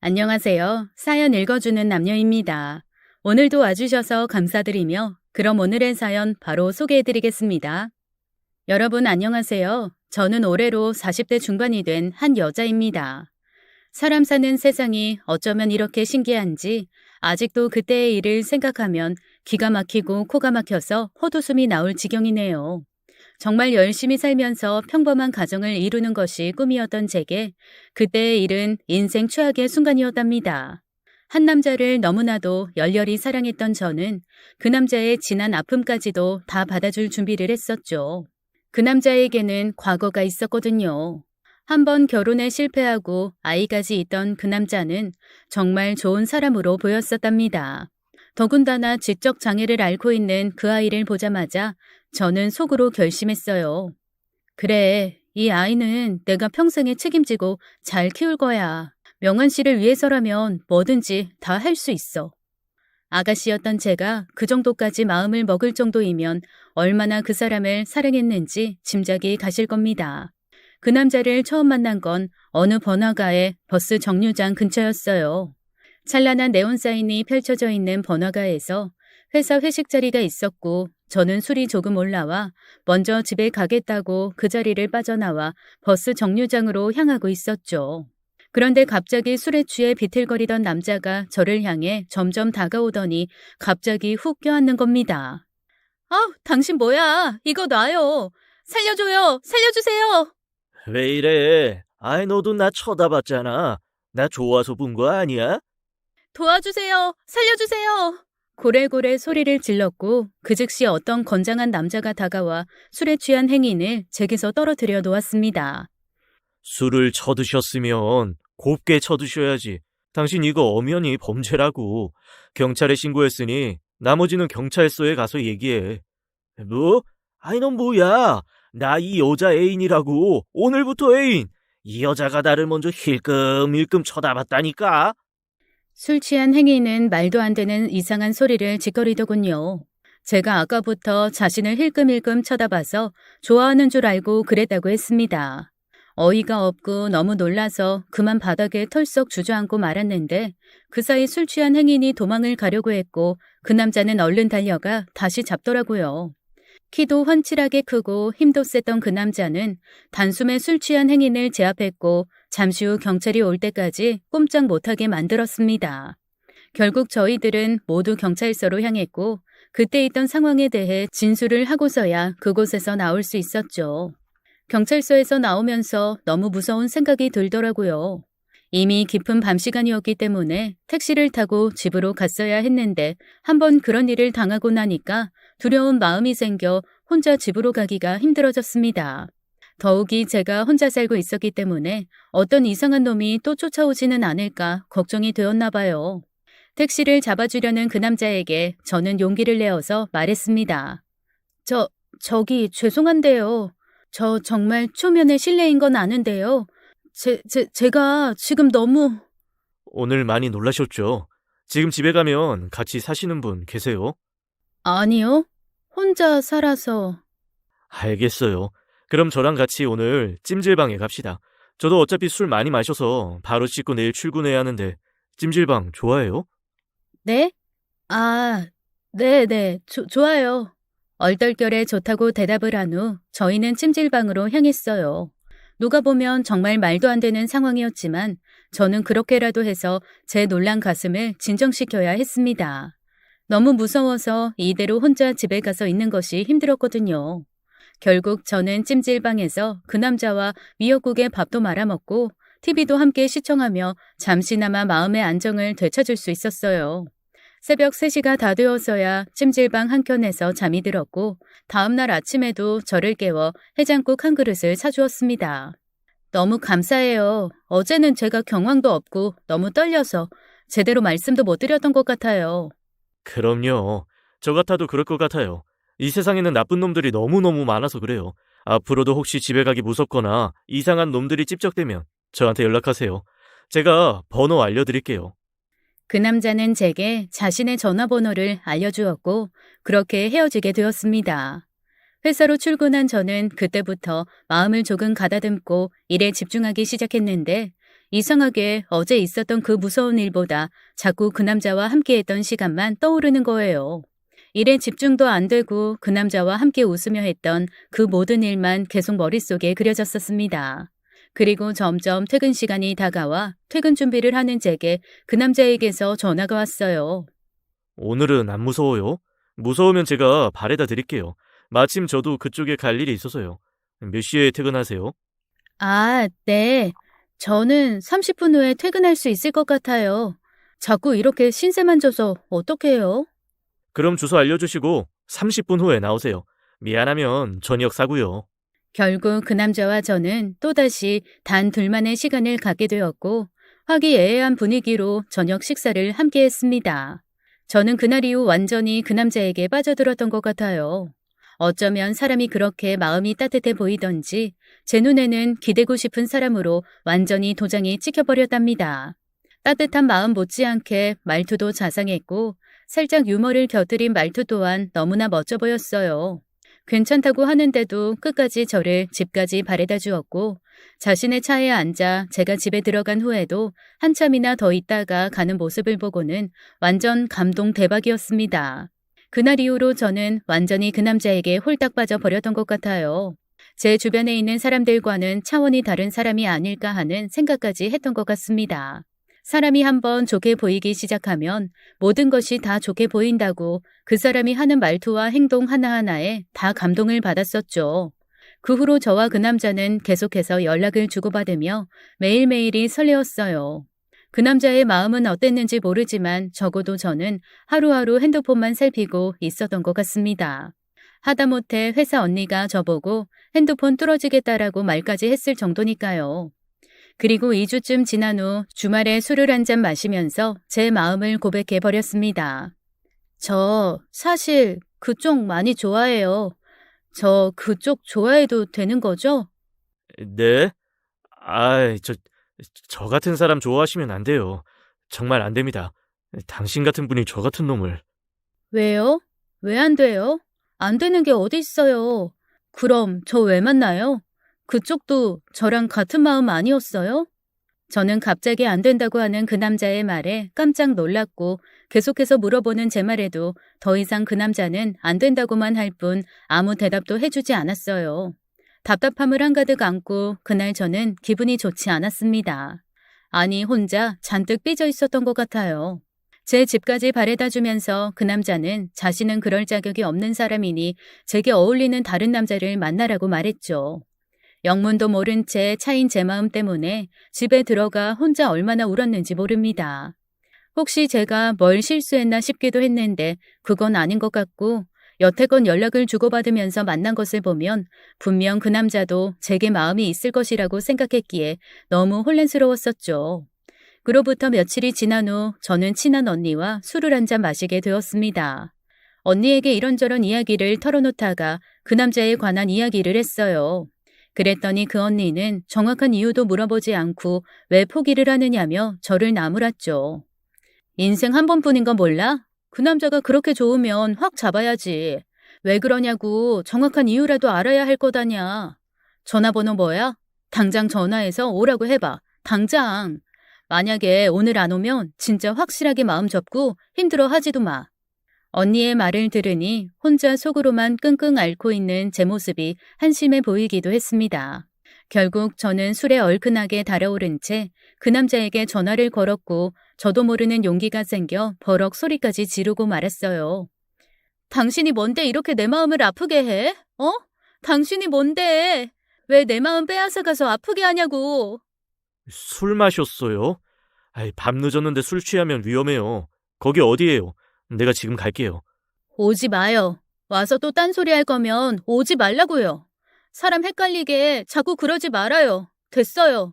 안녕하세요. 사연 읽어주는 남녀입니다. 오늘도 와주셔서 감사드리며 그럼 오늘의 사연 바로 소개해드리겠습니다. 여러분 안녕하세요. 저는 올해로 40대 중반이 된 한 여자입니다. 사람 사는 세상이 어쩌면 이렇게 신기한지 아직도 그때의 일을 생각하면 기가 막히고 코가 막혀서 헛웃음이 나올 지경이네요. 정말 열심히 살면서 평범한 가정을 이루는 것이 꿈이었던 제게 그때의 일은 인생 최악의 순간이었답니다. 한 남자를 너무나도 열렬히 사랑했던 저는 그 남자의 지난 아픔까지도 다 받아줄 준비를 했었죠. 그 남자에게는 과거가 있었거든요. 한번 결혼에 실패하고 아이까지 있던 그 남자는 정말 좋은 사람으로 보였었답니다. 더군다나 지적 장애를 앓고 있는 그 아이를 보자마자 저는 속으로 결심했어요. 그래, 이 아이는 내가 평생에 책임지고 잘 키울 거야. 명한 씨를 위해서라면 뭐든지 다 할 수 있어. 아가씨였던 제가 그 정도까지 마음을 먹을 정도이면 얼마나 그 사람을 사랑했는지 짐작이 가실 겁니다. 그 남자를 처음 만난 건 어느 번화가의 버스 정류장 근처였어요. 찬란한 네온사인이 펼쳐져 있는 번화가에서 회사 회식 자리가 있었고 저는 술이 조금 올라와 먼저 집에 가겠다고 그 자리를 빠져나와 버스 정류장으로 향하고 있었죠. 그런데 갑자기 술에 취해 비틀거리던 남자가 저를 향해 점점 다가오더니 갑자기 훅 껴안는 겁니다. 당신 뭐야? 이거 놔요. 살려줘요. 살려주세요. 왜 이래? 아이, 너도 나 쳐다봤잖아. 나 좋아서 본 거 아니야? 도와주세요. 살려주세요. 고래고래 소리를 질렀고 그 즉시 어떤 건장한 남자가 다가와 술에 취한 행인을 제게서 떨어뜨려 놓았습니다. 술을 쳐드셨으면 곱게 쳐드셔야지. 당신 이거 엄연히 범죄라고. 경찰에 신고했으니 나머지는 경찰서에 가서 얘기해. 뭐? 아이, 넌 뭐야? 나 이 여자 애인이라고. 오늘부터 애인. 이 여자가 나를 먼저 힐끔힐끔 쳐다봤다니까. 술 취한 행인은 말도 안 되는 이상한 소리를 짓거리더군요. 제가 아까부터 자신을 힐끔힐끔 쳐다봐서 좋아하는 줄 알고 그랬다고 했습니다. 어이가 없고 너무 놀라서 그만 바닥에 털썩 주저앉고 말았는데 그 사이 술 취한 행인이 도망을 가려고 했고 그 남자는 얼른 달려가 다시 잡더라고요. 키도 훤칠하게 크고 힘도 셌던 그 남자는 단숨에 술 취한 행인을 제압했고 잠시 후 경찰이 올 때까지 꼼짝 못하게 만들었습니다. 결국 저희들은 모두 경찰서로 향했고 그때 있던 상황에 대해 진술을 하고서야 그곳에서 나올 수 있었죠. 경찰서에서 나오면서 너무 무서운 생각이 들더라고요. 이미 깊은 밤 시간이었기 때문에 택시를 타고 집으로 갔어야 했는데 한번 그런 일을 당하고 나니까 두려운 마음이 생겨 혼자 집으로 가기가 힘들어졌습니다. 더욱이 제가 혼자 살고 있었기 때문에 어떤 이상한 놈이 또 쫓아오지는 않을까 걱정이 되었나 봐요. 택시를 잡아주려는 그 남자에게 저는 용기를 내어서 말했습니다. 저기 죄송한데요. 저 정말 초면에 실례인 건 아는데요. 제가 지금 너무... 오늘 많이 놀라셨죠? 지금 집에 가면 같이 사시는 분 계세요? 아니요. 혼자 살아서... 알겠어요. 그럼 저랑 같이 오늘 찜질방에 갑시다. 저도 어차피 술 많이 마셔서 바로 씻고 내일 출근해야 하는데 찜질방 좋아해요? 네? 네네. 좋아요. 얼떨결에 좋다고 대답을 한 후 저희는 찜질방으로 향했어요. 누가 보면 정말 말도 안 되는 상황이었지만 저는 그렇게라도 해서 제 놀란 가슴을 진정시켜야 했습니다. 너무 무서워서 이대로 혼자 집에 가서 있는 것이 힘들었거든요. 결국 저는 찜질방에서 그 남자와 미역국에 밥도 말아먹고 TV도 함께 시청하며 잠시나마 마음의 안정을 되찾을 수 있었어요. 새벽 3시가 다 되어서야 찜질방 한켠에서 잠이 들었고 다음날 아침에도 저를 깨워 해장국 한 그릇을 사주었습니다. 너무 감사해요. 어제는 제가 경황도 없고 너무 떨려서 제대로 말씀도 못 드렸던 것 같아요. 그럼요. 저 같아도 그럴 것 같아요. 이 세상에는 나쁜 놈들이 너무너무 많아서 그래요. 앞으로도 혹시 집에 가기 무섭거나 이상한 놈들이 찝적대면 저한테 연락하세요. 제가 번호 알려드릴게요. 그 남자는 제게 자신의 전화번호를 알려주었고 그렇게 헤어지게 되었습니다. 회사로 출근한 저는 그때부터 마음을 조금 가다듬고 일에 집중하기 시작했는데 이상하게 어제 있었던 그 무서운 일보다 자꾸 그 남자와 함께했던 시간만 떠오르는 거예요. 일에 집중도 안 되고 그 남자와 함께 웃으며 했던 그 모든 일만 계속 머릿속에 그려졌었습니다. 그리고 점점 퇴근 시간이 다가와 퇴근 준비를 하는 제게 그 남자에게서 전화가 왔어요. 오늘은 안 무서워요? 무서우면 제가 바래다 드릴게요. 마침 저도 그쪽에 갈 일이 있어서요. 몇 시에 퇴근하세요? 아, 네. 저는 30분 후에 퇴근할 수 있을 것 같아요. 자꾸 이렇게 신세만 져서 어떡해요? 그럼 주소 알려주시고 30분 후에 나오세요. 미안하면 저녁 사고요. 결국 그 남자와 저는 또다시 단 둘만의 시간을 갖게 되었고 화기애애한 분위기로 저녁 식사를 함께 했습니다. 저는 그날 이후 완전히 그 남자에게 빠져들었던 것 같아요. 어쩌면 사람이 그렇게 마음이 따뜻해 보이던지 제 눈에는 기대고 싶은 사람으로 완전히 도장이 찍혀버렸답니다. 따뜻한 마음 못지않게 말투도 자상했고 살짝 유머를 곁들인 말투 또한 너무나 멋져 보였어요. 괜찮다고 하는데도 끝까지 저를 집까지 바래다 주었고 자신의 차에 앉아 제가 집에 들어간 후에도 한참이나 더 있다가 가는 모습을 보고는 완전 감동 대박이었습니다. 그날 이후로 저는 완전히 그 남자에게 홀딱 빠져 버렸던 것 같아요. 제 주변에 있는 사람들과는 차원이 다른 사람이 아닐까 하는 생각까지 했던 것 같습니다. 사람이 한번 좋게 보이기 시작하면 모든 것이 다 좋게 보인다고 그 사람이 하는 말투와 행동 하나하나에 다 감동을 받았었죠. 그 후로 저와 그 남자는 계속해서 연락을 주고받으며 매일매일이 설레었어요. 그 남자의 마음은 어땠는지 모르지만 적어도 저는 하루하루 핸드폰만 살피고 있었던 것 같습니다. 하다못해 회사 언니가 저보고 핸드폰 뚫어지겠다라고 말까지 했을 정도니까요. 그리고 2주쯤 지난 후 주말에 술을 한 잔 마시면서 제 마음을 고백해 버렸습니다. 저 사실 그쪽 많이 좋아해요. 저 그쪽 좋아해도 되는 거죠? 네? 아, 저 같은 사람 좋아하시면 안 돼요. 정말 안 됩니다. 당신 같은 분이 저 같은 놈을. 왜요? 왜 안 돼요? 안 되는 게 어디 있어요? 그럼 저 왜 만나요? 그쪽도 저랑 같은 마음 아니었어요? 저는 갑자기 안 된다고 하는 그 남자의 말에 깜짝 놀랐고 계속해서 물어보는 제 말에도 더 이상 그 남자는 안 된다고만 할 뿐 아무 대답도 해주지 않았어요. 답답함을 한가득 안고 그날 저는 기분이 좋지 않았습니다. 아니 혼자 잔뜩 삐져 있었던 것 같아요. 제 집까지 바래다 주면서 그 남자는 자신은 그럴 자격이 없는 사람이니 제게 어울리는 다른 남자를 만나라고 말했죠. 영문도 모른 채 차인 제 마음 때문에 집에 들어가 혼자 얼마나 울었는지 모릅니다. 혹시 제가 뭘 실수했나 싶기도 했는데 그건 아닌 것 같고 여태껏 연락을 주고받으면서 만난 것을 보면 분명 그 남자도 제게 마음이 있을 것이라고 생각했기에 너무 혼란스러웠었죠. 그로부터 며칠이 지난 후 저는 친한 언니와 술을 한잔 마시게 되었습니다. 언니에게 이런저런 이야기를 털어놓다가 그 남자에 관한 이야기를 했어요. 그랬더니 그 언니는 정확한 이유도 물어보지 않고 왜 포기를 하느냐며 저를 나무랐죠. 인생 한 번뿐인 건 몰라? 그 남자가 그렇게 좋으면 확 잡아야지. 왜 그러냐고 정확한 이유라도 알아야 할 거다냐. 전화번호 뭐야? 당장 전화해서 오라고 해봐. 당장. 만약에 오늘 안 오면 진짜 확실하게 마음 접고 힘들어 하지도 마. 언니의 말을 들으니 혼자 속으로만 끙끙 앓고 있는 제 모습이 한심해 보이기도 했습니다. 결국 저는 술에 얼큰하게 달아오른 채 그 남자에게 전화를 걸었고 저도 모르는 용기가 생겨 버럭 소리까지 지르고 말았어요. 당신이 뭔데 이렇게 내 마음을 아프게 해? 어? 당신이 뭔데? 왜 내 마음 빼앗아 가서 아프게 하냐고. 술 마셨어요? 아이, 밤 늦었는데 술 취하면 위험해요. 거기 어디예요? 내가 지금 갈게요. 오지 마요. 와서 또 딴소리 할 거면 오지 말라고요. 사람 헷갈리게 자꾸 그러지 말아요. 됐어요.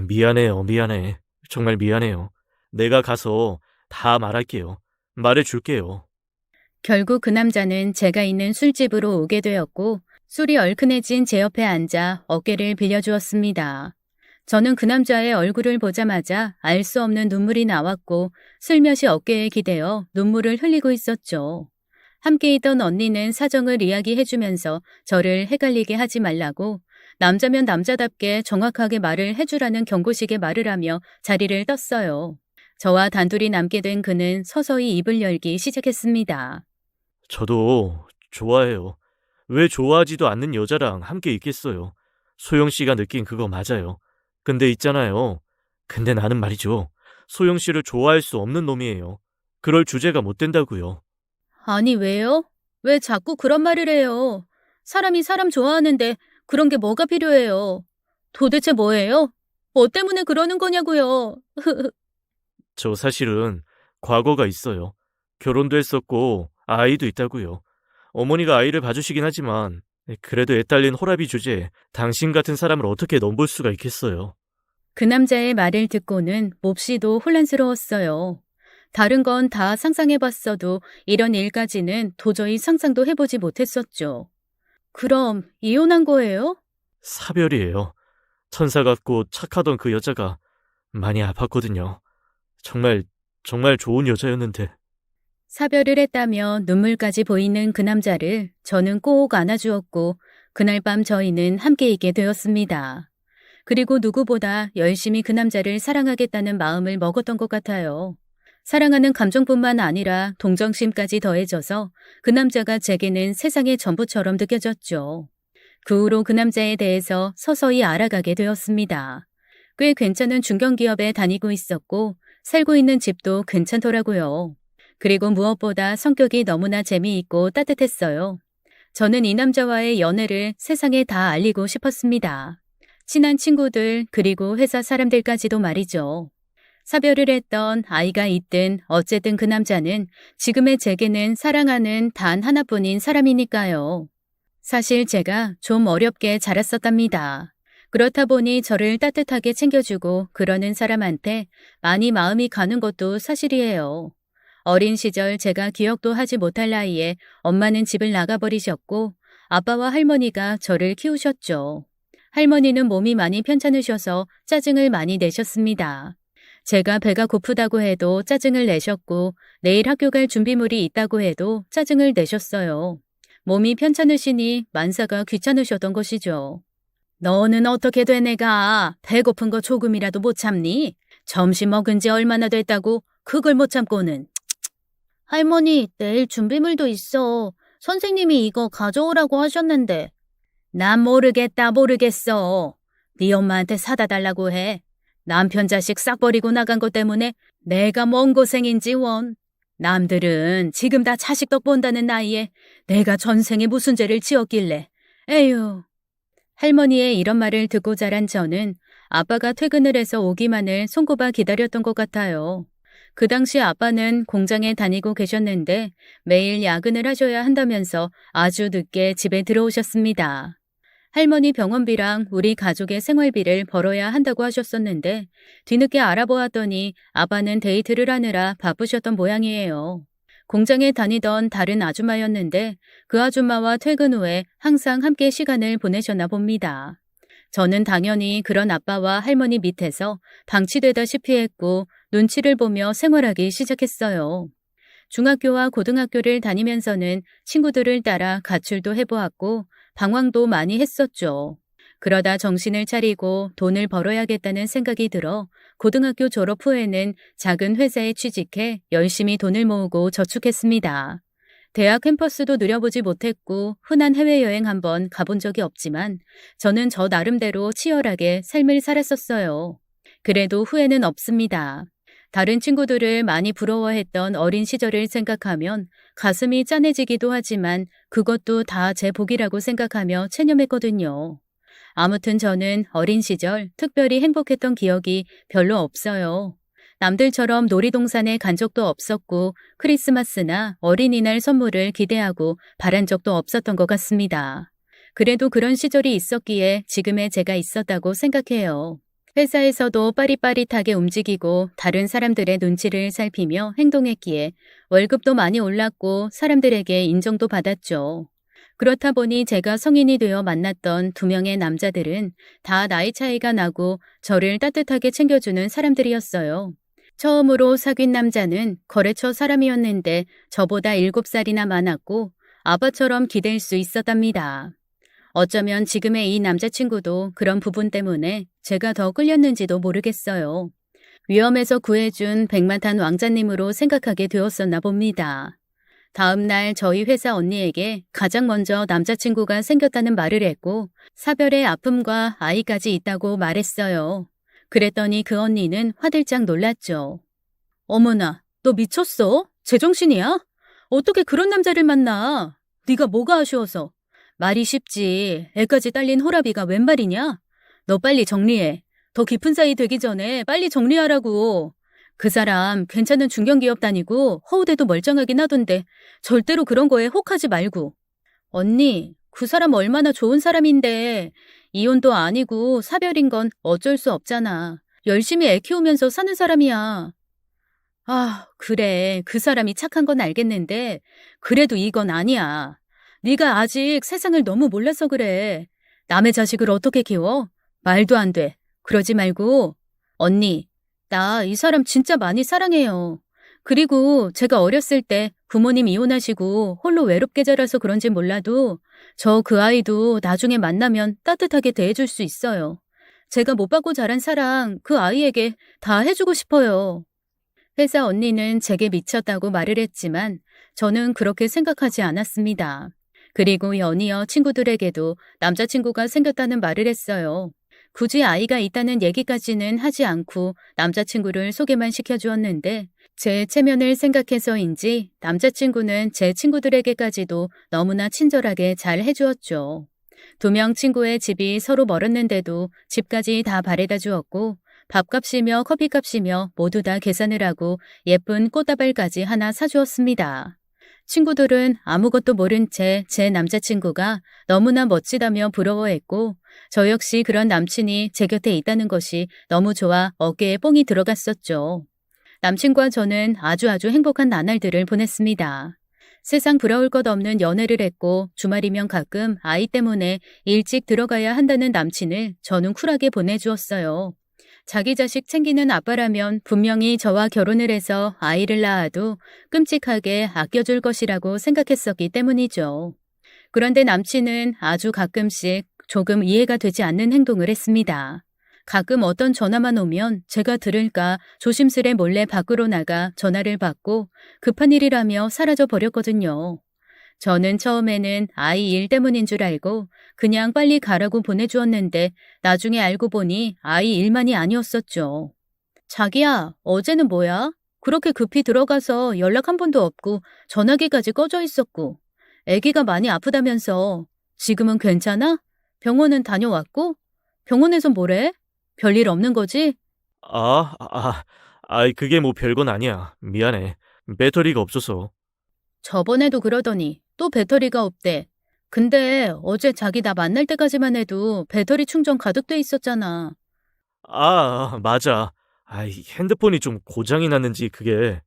미안해요, 미안해. 정말 미안해요. 내가 가서 다 말할게요. 말해줄게요. 결국 그 남자는 제가 있는 술집으로 오게 되었고 술이 얼큰해진 제 옆에 앉아 어깨를 빌려주었습니다. 저는 그 남자의 얼굴을 보자마자 알 수 없는 눈물이 나왔고 슬며시 어깨에 기대어 눈물을 흘리고 있었죠. 함께 있던 언니는 사정을 이야기해주면서 저를 헷갈리게 하지 말라고 남자면 남자답게 정확하게 말을 해주라는 경고식의 말을 하며 자리를 떴어요. 저와 단둘이 남게 된 그는 서서히 입을 열기 시작했습니다. 저도 좋아해요. 왜 좋아하지도 않는 여자랑 함께 있겠어요. 소영 씨가 느낀 그거 맞아요. 근데 있잖아요. 근데 나는 말이죠. 소영 씨를 좋아할 수 없는 놈이에요. 그럴 주제가 못 된다고요. 아니, 왜요? 왜 자꾸 그런 말을 해요? 사람이 사람 좋아하는데 그런 게 뭐가 필요해요? 도대체 뭐예요? 뭐 때문에 그러는 거냐고요? 저 사실은 과거가 있어요. 결혼도 했었고 아이도 있다고요. 어머니가 아이를 봐주시긴 하지만 그래도 애 딸린 호라비 주제에 당신 같은 사람을 어떻게 넘볼 수가 있겠어요. 그 남자의 말을 듣고는 몹시도 혼란스러웠어요. 다른 건 다 상상해봤어도 이런 일까지는 도저히 상상도 해보지 못했었죠. 그럼 이혼한 거예요? 사별이에요. 천사 같고 착하던 그 여자가 많이 아팠거든요. 정말 정말 좋은 여자였는데. 사별을 했다며 눈물까지 보이는 그 남자를 저는 꼭 안아주었고 그날 밤 저희는 함께 있게 되었습니다. 그리고 누구보다 열심히 그 남자를 사랑하겠다는 마음을 먹었던 것 같아요. 사랑하는 감정뿐만 아니라 동정심까지 더해져서 그 남자가 제게는 세상의 전부처럼 느껴졌죠. 그 후로 그 남자에 대해서 서서히 알아가게 되었습니다. 꽤 괜찮은 중견기업에 다니고 있었고 살고 있는 집도 괜찮더라고요. 그리고 무엇보다 성격이 너무나 재미있고 따뜻했어요. 저는 이 남자와의 연애를 세상에 다 알리고 싶었습니다. 친한 친구들 그리고 회사 사람들까지도 말이죠. 사별을 했던 아이가 있든 어쨌든 그 남자는 지금의 제게는 사랑하는 단 하나뿐인 사람이니까요. 사실 제가 좀 어렵게 자랐었답니다. 그렇다 보니 저를 따뜻하게 챙겨주고 그러는 사람한테 많이 마음이 가는 것도 사실이에요. 어린 시절 제가 기억도 하지 못할 나이에 엄마는 집을 나가버리셨고 아빠와 할머니가 저를 키우셨죠. 할머니는 몸이 많이 편찮으셔서 짜증을 많이 내셨습니다. 제가 배가 고프다고 해도 짜증을 내셨고 내일 학교 갈 준비물이 있다고 해도 짜증을 내셨어요. 몸이 편찮으시니 만사가 귀찮으셨던 것이죠. 너는 어떻게 된 애가 배고픈 거 조금이라도 못 참니? 점심 먹은 지 얼마나 됐다고 그걸 못 참고는. 할머니, 내일 준비물도 있어. 선생님이 이거 가져오라고 하셨는데. 난 모르겠어. 네 엄마한테 사다 달라고 해. 남편 자식 싹 버리고 나간 것 때문에 내가 뭔 고생인지 원. 남들은 지금 다 자식 덕 본다는 나이에 내가 전생에 무슨 죄를 지었길래. 에휴. 할머니의 이런 말을 듣고 자란 저는 아빠가 퇴근을 해서 오기만을 손꼽아 기다렸던 것 같아요. 그 당시 아빠는 공장에 다니고 계셨는데 매일 야근을 하셔야 한다면서 아주 늦게 집에 들어오셨습니다. 할머니 병원비랑 우리 가족의 생활비를 벌어야 한다고 하셨었는데 뒤늦게 알아보았더니 아빠는 데이트를 하느라 바쁘셨던 모양이에요. 공장에 다니던 다른 아줌마였는데 그 아줌마와 퇴근 후에 항상 함께 시간을 보내셨나 봅니다. 저는 당연히 그런 아빠와 할머니 밑에서 방치되다시피 했고 눈치를 보며 생활하기 시작했어요. 중학교와 고등학교를 다니면서는 친구들을 따라 가출도 해보았고 방황도 많이 했었죠. 그러다 정신을 차리고 돈을 벌어야겠다는 생각이 들어 고등학교 졸업 후에는 작은 회사에 취직해 열심히 돈을 모으고 저축했습니다. 대학 캠퍼스도 누려보지 못했고 흔한 해외여행 한번 가본 적이 없지만 저는 저 나름대로 치열하게 삶을 살았었어요. 그래도 후회는 없습니다. 다른 친구들을 많이 부러워했던 어린 시절을 생각하면 가슴이 짠해지기도 하지만 그것도 다 제 복이라고 생각하며 체념했거든요. 아무튼 저는 어린 시절 특별히 행복했던 기억이 별로 없어요. 남들처럼 놀이동산에 간 적도 없었고 크리스마스나 어린이날 선물을 기대하고 바란 적도 없었던 것 같습니다. 그래도 그런 시절이 있었기에 지금의 제가 있었다고 생각해요. 회사에서도 빠릿빠릿하게 움직이고 다른 사람들의 눈치를 살피며 행동했기에 월급도 많이 올랐고 사람들에게 인정도 받았죠. 그렇다 보니 제가 성인이 되어 만났던 2명의 남자들은 다 나이 차이가 나고 저를 따뜻하게 챙겨주는 사람들이었어요. 처음으로 사귄 남자는 거래처 사람이었는데 저보다 7살이나 많았고 아빠처럼 기댈 수 있었답니다. 어쩌면 지금의 이 남자친구도 그런 부분 때문에 제가 더 끌렸는지도 모르겠어요. 위험에서 구해준 백마탄 왕자님으로 생각하게 되었었나 봅니다. 다음 날 저희 회사 언니에게 가장 먼저 남자친구가 생겼다는 말을 했고 사별의 아픔과 아이까지 있다고 말했어요. 그랬더니 그 언니는 화들짝 놀랐죠. 어머나, 너 미쳤어? 제정신이야? 어떻게 그런 남자를 만나? 네가 뭐가 아쉬워서? 말이 쉽지. 애까지 딸린 호라비가 웬 말이냐? 너 빨리 정리해. 더 깊은 사이 되기 전에 빨리 정리하라고. 그 사람 괜찮은 중견기업 다니고 허우대도 멀쩡하긴 하던데 절대로 그런 거에 혹하지 말고. 언니, 그 사람 얼마나 좋은 사람인데 이혼도 아니고 사별인 건 어쩔 수 없잖아. 열심히 애 키우면서 사는 사람이야. 아, 그래. 그 사람이 착한 건 알겠는데 그래도 이건 아니야. 네가 아직 세상을 너무 몰라서 그래. 남의 자식을 어떻게 키워? 말도 안 돼. 그러지 말고. 언니, 나 이 사람 진짜 많이 사랑해요. 그리고 제가 어렸을 때 부모님 이혼하시고 홀로 외롭게 자라서 그런지 몰라도 저 그 아이도 나중에 만나면 따뜻하게 대해줄 수 있어요. 제가 못 받고 자란 사랑 그 아이에게 다 해주고 싶어요. 회사 언니는 제게 미쳤다고 말을 했지만 저는 그렇게 생각하지 않았습니다. 그리고 연이어 친구들에게도 남자친구가 생겼다는 말을 했어요. 굳이 아이가 있다는 얘기까지는 하지 않고 남자친구를 소개만 시켜주었는데 제 체면을 생각해서인지 남자친구는 제 친구들에게까지도 너무나 친절하게 잘 해주었죠. 2명 친구의 집이 서로 멀었는데도 집까지 다 바래다 주었고 밥값이며 커피값이며 모두 다 계산을 하고 예쁜 꽃다발까지 하나 사주었습니다. 친구들은 아무것도 모른 채 제 남자친구가 너무나 멋지다며 부러워했고 저 역시 그런 남친이 제 곁에 있다는 것이 너무 좋아 어깨에 뽕이 들어갔었죠. 남친과 저는 아주 행복한 나날들을 보냈습니다. 세상 부러울 것 없는 연애를 했고 주말이면 가끔 아이 때문에 일찍 들어가야 한다는 남친을 저는 쿨하게 보내주었어요. 자기 자식 챙기는 아빠라면 분명히 저와 결혼을 해서 아이를 낳아도 끔찍하게 아껴줄 것이라고 생각했었기 때문이죠. 그런데 남친은 아주 가끔씩 조금 이해가 되지 않는 행동을 했습니다. 가끔 어떤 전화만 오면 제가 들을까 조심스레 몰래 밖으로 나가 전화를 받고 급한 일이라며 사라져 버렸거든요. 저는 처음에는 아이 일 때문인 줄 알고 그냥 빨리 가라고 보내주었는데 나중에 알고 보니 아이 일만이 아니었었죠. 자기야, 어제는 뭐야? 그렇게 급히 들어가서 연락 한 번도 없고 전화기까지 꺼져 있었고 아기가 많이 아프다면서 지금은 괜찮아? 병원은 다녀왔고? 병원에서 뭐래? 별일 없는 거지? 그게 뭐 별건 아니야. 미안해. 배터리가 없어서. 저번에도 그러더니 또 배터리가 없대. 근데 어제 자기 나 만날 때까지만 해도 배터리 충전 가득 돼 있었잖아. 맞아. 핸드폰이 좀 고장이 났는지 그게.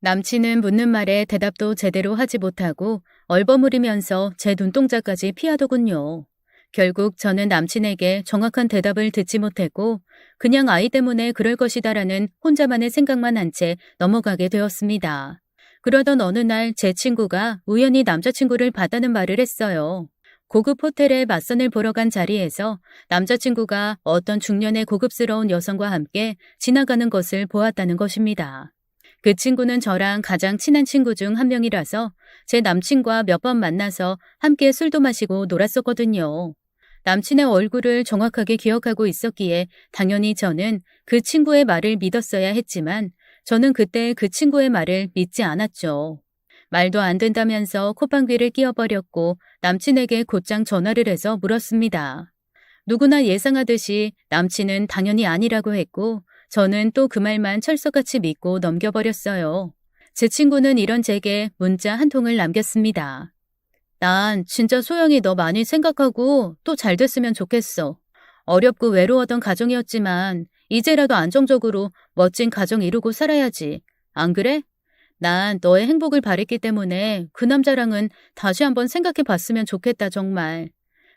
남친은 묻는 말에 대답도 제대로 하지 못하고 얼버무리면서 제 눈동자까지 피하더군요. 결국 저는 남친에게 정확한 대답을 듣지 못했고 그냥 아이 때문에 그럴 것이다라는 혼자만의 생각만 한 채 넘어가게 되었습니다. 그러던 어느 날 제 친구가 우연히 남자친구를 봤다는 말을 했어요. 고급 호텔에 맞선을 보러 간 자리에서 남자친구가 어떤 중년의 고급스러운 여성과 함께 지나가는 것을 보았다는 것입니다. 그 친구는 저랑 가장 친한 친구 중 한 명이라서 제 남친과 몇 번 만나서 함께 술도 마시고 놀았었거든요. 남친의 얼굴을 정확하게 기억하고 있었기에 당연히 저는 그 친구의 말을 믿었어야 했지만 저는 그때 그 친구의 말을 믿지 않았죠. 말도 안 된다면서 콧방귀를 뀌어버렸고 남친에게 곧장 전화를 해서 물었습니다. 누구나 예상하듯이 남친은 당연히 아니라고 했고 저는 또 그 말만 철석같이 믿고 넘겨버렸어요. 제 친구는 이런 제게 문자 한 통을 남겼습니다. 난 진짜 소영이 너 많이 생각하고 또 잘 됐으면 좋겠어. 어렵고 외로웠던 가정이었지만 이제라도 안정적으로 멋진 가정 이루고 살아야지. 안 그래? 난 너의 행복을 바랬기 때문에 그 남자랑은 다시 한번 생각해 봤으면 좋겠다 정말.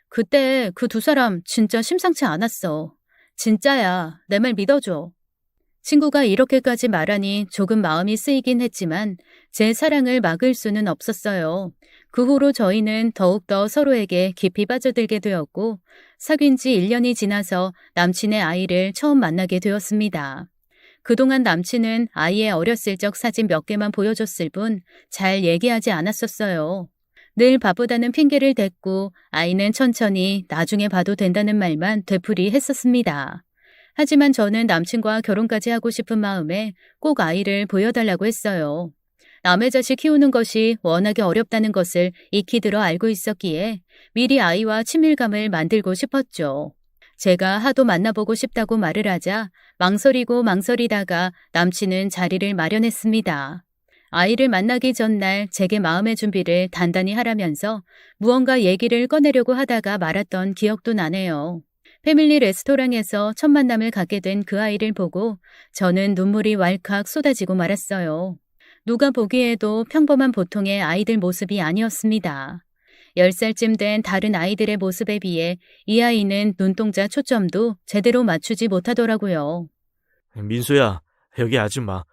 그때 그 2사람 진짜 심상치 않았어. 진짜야. 내 말 믿어줘. 친구가 이렇게까지 말하니 조금 마음이 쓰이긴 했지만 제 사랑을 막을 수는 없었어요. 그 후로 저희는 더욱더 서로에게 깊이 빠져들게 되었고, 사귄 지 1년이 지나서 남친의 아이를 처음 만나게 되었습니다. 그동안 남친은 아이의 어렸을 적 사진 몇 개만 보여줬을 뿐 잘 얘기하지 않았었어요. 늘 바쁘다는 핑계를 댔고 아이는 천천히 나중에 봐도 된다는 말만 되풀이했었습니다. 하지만 저는 남친과 결혼까지 하고 싶은 마음에 꼭 아이를 보여달라고 했어요. 남의 자식 키우는 것이 워낙에 어렵다는 것을 익히 들어 알고 있었기에 미리 아이와 친밀감을 만들고 싶었죠. 제가 하도 만나보고 싶다고 말을 하자 망설이고 망설이다가 남친은 자리를 마련했습니다. 아이를 만나기 전날 제게 마음의 준비를 단단히 하라면서 무언가 얘기를 꺼내려고 하다가 말았던 기억도 나네요. 패밀리 레스토랑에서 첫 만남을 갖게 된 그 아이를 보고 저는 눈물이 왈칵 쏟아지고 말았어요. 누가 보기에도 평범한 보통의 아이들 모습이 아니었습니다. 10살쯤 된 다른 아이들의 모습에 비해 이 아이는 눈동자 초점도 제대로 맞추지 못하더라고요. 민수야, 여기 아줌마.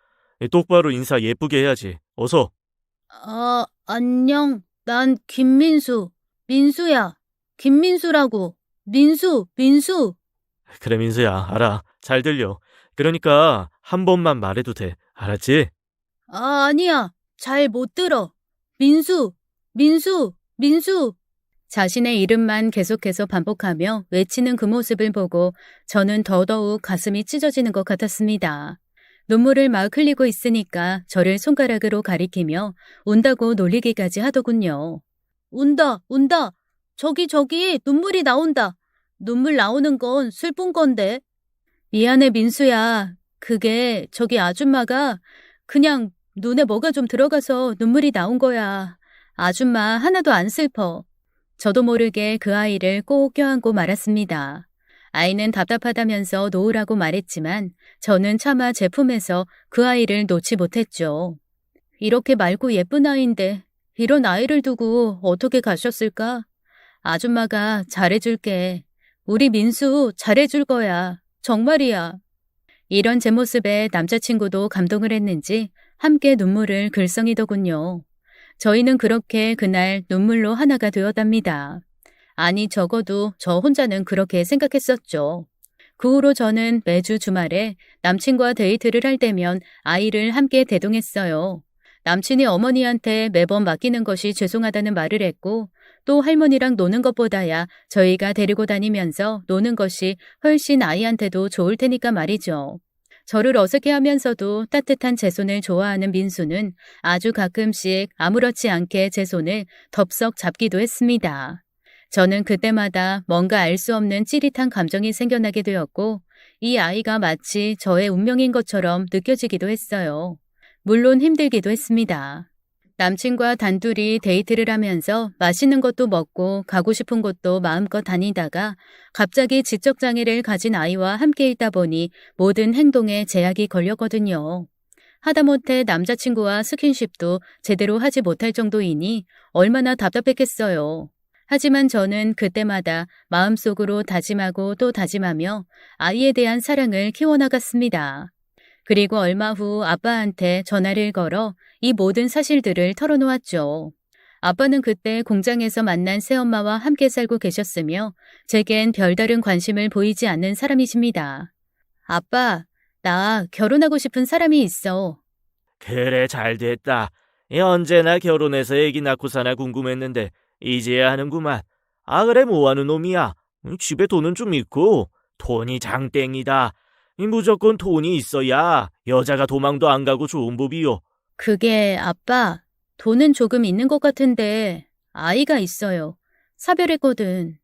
똑바로 인사 예쁘게 해야지. 어서. 안녕. 난 김민수. 민수야. 김민수라고. 민수. 그래, 민수야. 알아. 잘 들려. 그러니까 한 번만 말해도 돼. 알았지? 아니야. 잘 못 들어. 민수. 자신의 이름만 계속해서 반복하며 외치는 그 모습을 보고 저는 더더욱 가슴이 찢어지는 것 같았습니다. 눈물을 막 흘리고 있으니까 저를 손가락으로 가리키며 운다고 놀리기까지 하더군요. 운다. 저기 눈물이 나온다. 눈물 나오는 건 슬픈 건데. 미안해 민수야. 그게 저기 아줌마가 그냥 눈에 뭐가 좀 들어가서 눈물이 나온 거야. 아줌마 하나도 안 슬퍼. 저도 모르게 그 아이를 꼭 껴안고 말았습니다. 아이는 답답하다면서 놓으라고 말했지만 저는 차마 제 품에서 그 아이를 놓지 못했죠. 이렇게 맑고 예쁜 아이인데 이런 아이를 두고 어떻게 가셨을까? 아줌마가 잘해줄게. 우리 민수 잘해줄 거야. 정말이야. 이런 제 모습에 남자친구도 감동을 했는지 함께 눈물을 글썽이더군요. 저희는 그렇게 그날 눈물로 하나가 되었답니다. 아니 적어도 저 혼자는 그렇게 생각했었죠. 그 후로 저는 매주 주말에 남친과 데이트를 할 때면 아이를 함께 대동했어요. 남친이 어머니한테 매번 맡기는 것이 죄송하다는 말을 했고 또 할머니랑 노는 것보다야 저희가 데리고 다니면서 노는 것이 훨씬 아이한테도 좋을 테니까 말이죠. 저를 어색해하면서도 따뜻한 제 손을 좋아하는 민수는 아주 가끔씩 아무렇지 않게 제 손을 덥석 잡기도 했습니다. 저는 그때마다 뭔가 알 수 없는 찌릿한 감정이 생겨나게 되었고 이 아이가 마치 저의 운명인 것처럼 느껴지기도 했어요. 물론 힘들기도 했습니다. 남친과 단둘이 데이트를 하면서 맛있는 것도 먹고 가고 싶은 곳도 마음껏 다니다가 갑자기 지적장애를 가진 아이와 함께 있다 보니 모든 행동에 제약이 걸렸거든요. 하다못해 남자친구와 스킨십도 제대로 하지 못할 정도이니 얼마나 답답했겠어요. 하지만 저는 그때마다 마음속으로 다짐하고 또 다짐하며 아이에 대한 사랑을 키워나갔습니다. 그리고 얼마 후 아빠한테 전화를 걸어 이 모든 사실들을 털어놓았죠. 아빠는 그때 공장에서 만난 새엄마와 함께 살고 계셨으며 제겐 별다른 관심을 보이지 않는 사람이십니다. 아빠, 나 결혼하고 싶은 사람이 있어. 그래, 잘 됐다. 언제나 결혼해서 애기 낳고 사나 궁금했는데 이제야 하는구만. 아, 그래, 뭐하는 놈이야? 집에 돈은 좀 있고 돈이 장땡이다. 무조건 돈이 있어야 여자가 도망도 안 가고 좋은 법이요. 그게 아빠, 돈은 조금 있는 것 같은데 아이가 있어요. 사별했거든.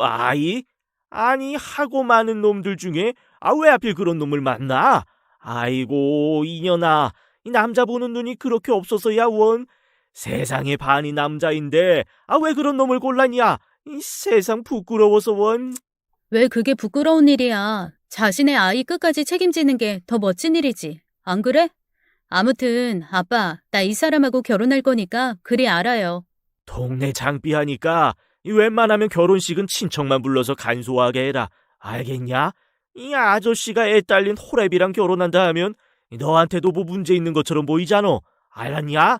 아이? 아니, 하고 많은 놈들 중에 왜 하필 그런 놈을 만나? 아이고, 이년아. 이 남자 보는 눈이 그렇게 없어서야 원. 세상에 반이 남자인데 왜 그런 놈을 골랐냐? 이 세상 부끄러워서 원. 왜 그게 부끄러운 일이야. 자신의 아이 끝까지 책임지는 게 더 멋진 일이지. 안 그래? 아무튼 아빠, 나 이 사람하고 결혼할 거니까 그리 알아요. 동네 장비하니까 웬만하면 결혼식은 친척만 불러서 간소하게 해라. 알겠냐? 이 아저씨가 애 딸린 호랩이랑 결혼한다 하면 너한테도 뭐 문제 있는 것처럼 보이잖아. 알았냐?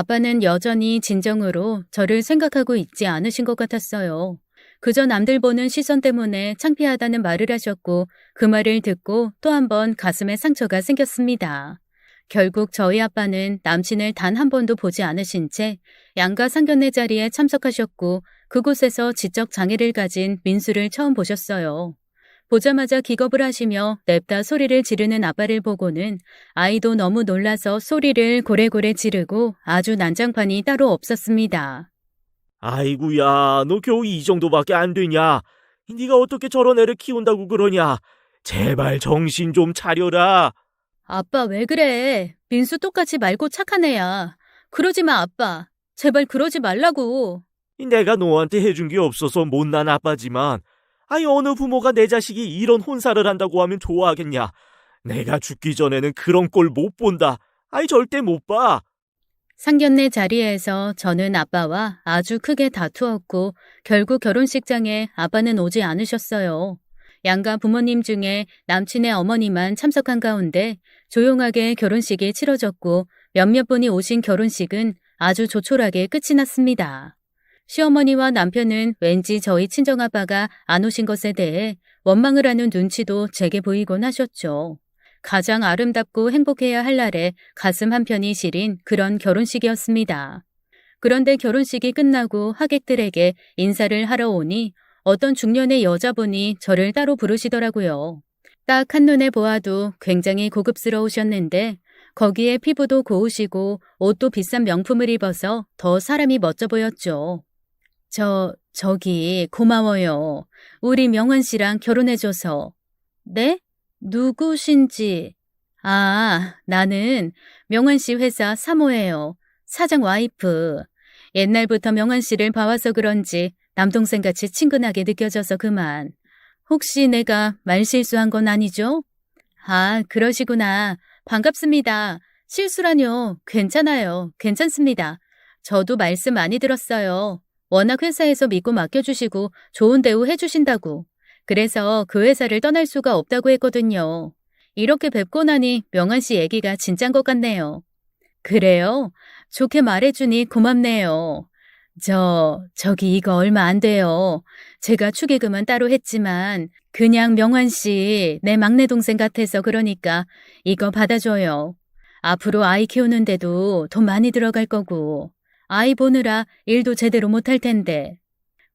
아빠는 여전히 진정으로 저를 생각하고 있지 않으신 것 같았어요. 그저 남들 보는 시선 때문에 창피하다는 말을 하셨고 그 말을 듣고 또 한 번 가슴에 상처가 생겼습니다. 결국 저희 아빠는 남친을 단 한 번도 보지 않으신 채 양가 상견례 자리에 참석하셨고 그곳에서 지적 장애를 가진 민수를 처음 보셨어요. 보자마자 기겁을 하시며 냅다 소리를 지르는 아빠를 보고는 아이도 너무 놀라서 소리를 고래고래 지르고 아주 난장판이 따로 없었습니다. 아이고야, 너 겨우 이 정도밖에 안 되냐? 네가 어떻게 저런 애를 키운다고 그러냐? 제발 정신 좀 차려라. 아빠 왜 그래? 민수 똑같이 맑고 착한 애야. 그러지 마 아빠. 제발 그러지 말라고. 내가 너한테 해준 게 없어서 못난 아빠지만, 어느 부모가 내 자식이 이런 혼사를 한다고 하면 좋아하겠냐? 내가 죽기 전에는 그런 꼴 못 본다. 절대 못 봐. 상견례 자리에서 저는 아빠와 아주 크게 다투었고 결국 결혼식장에 아빠는 오지 않으셨어요. 양가 부모님 중에 남친의 어머니만 참석한 가운데 조용하게 결혼식이 치러졌고 몇몇 분이 오신 결혼식은 아주 조촐하게 끝이 났습니다. 시어머니와 남편은 왠지 저희 친정아빠가 안 오신 것에 대해 원망을 하는 눈치도 제게 보이곤 하셨죠. 가장 아름답고 행복해야 할 날에 가슴 한편이 시린 그런 결혼식이었습니다. 그런데 결혼식이 끝나고 하객들에게 인사를 하러 오니 어떤 중년의 여자분이 저를 따로 부르시더라고요. 딱 한눈에 보아도 굉장히 고급스러우셨는데 거기에 피부도 고우시고 옷도 비싼 명품을 입어서 더 사람이 멋져 보였죠. 저기 고마워요. 우리 명환 씨랑 결혼해줘서. 네? 누구신지. 나는 명환 씨 회사 사모예요. 사장 와이프. 옛날부터 명환 씨를 봐와서 그런지 남동생같이 친근하게 느껴져서 그만. 혹시 내가 말실수한 건 아니죠? 그러시구나. 반갑습니다. 실수라뇨. 괜찮아요. 괜찮습니다. 저도 말씀 많이 들었어요. 워낙 회사에서 믿고 맡겨주시고 좋은 대우 해주신다고. 그래서 그 회사를 떠날 수가 없다고 했거든요. 이렇게 뵙고 나니 명환 씨 얘기가 진짠 것 같네요. 그래요? 좋게 말해주니 고맙네요. 저기 이거 얼마 안 돼요. 제가 축의금은 따로 했지만 그냥 명환 씨 내 막내 동생 같아서 그러니까 이거 받아줘요. 앞으로 아이 키우는데도 돈 많이 들어갈 거고 아이 보느라 일도 제대로 못할 텐데.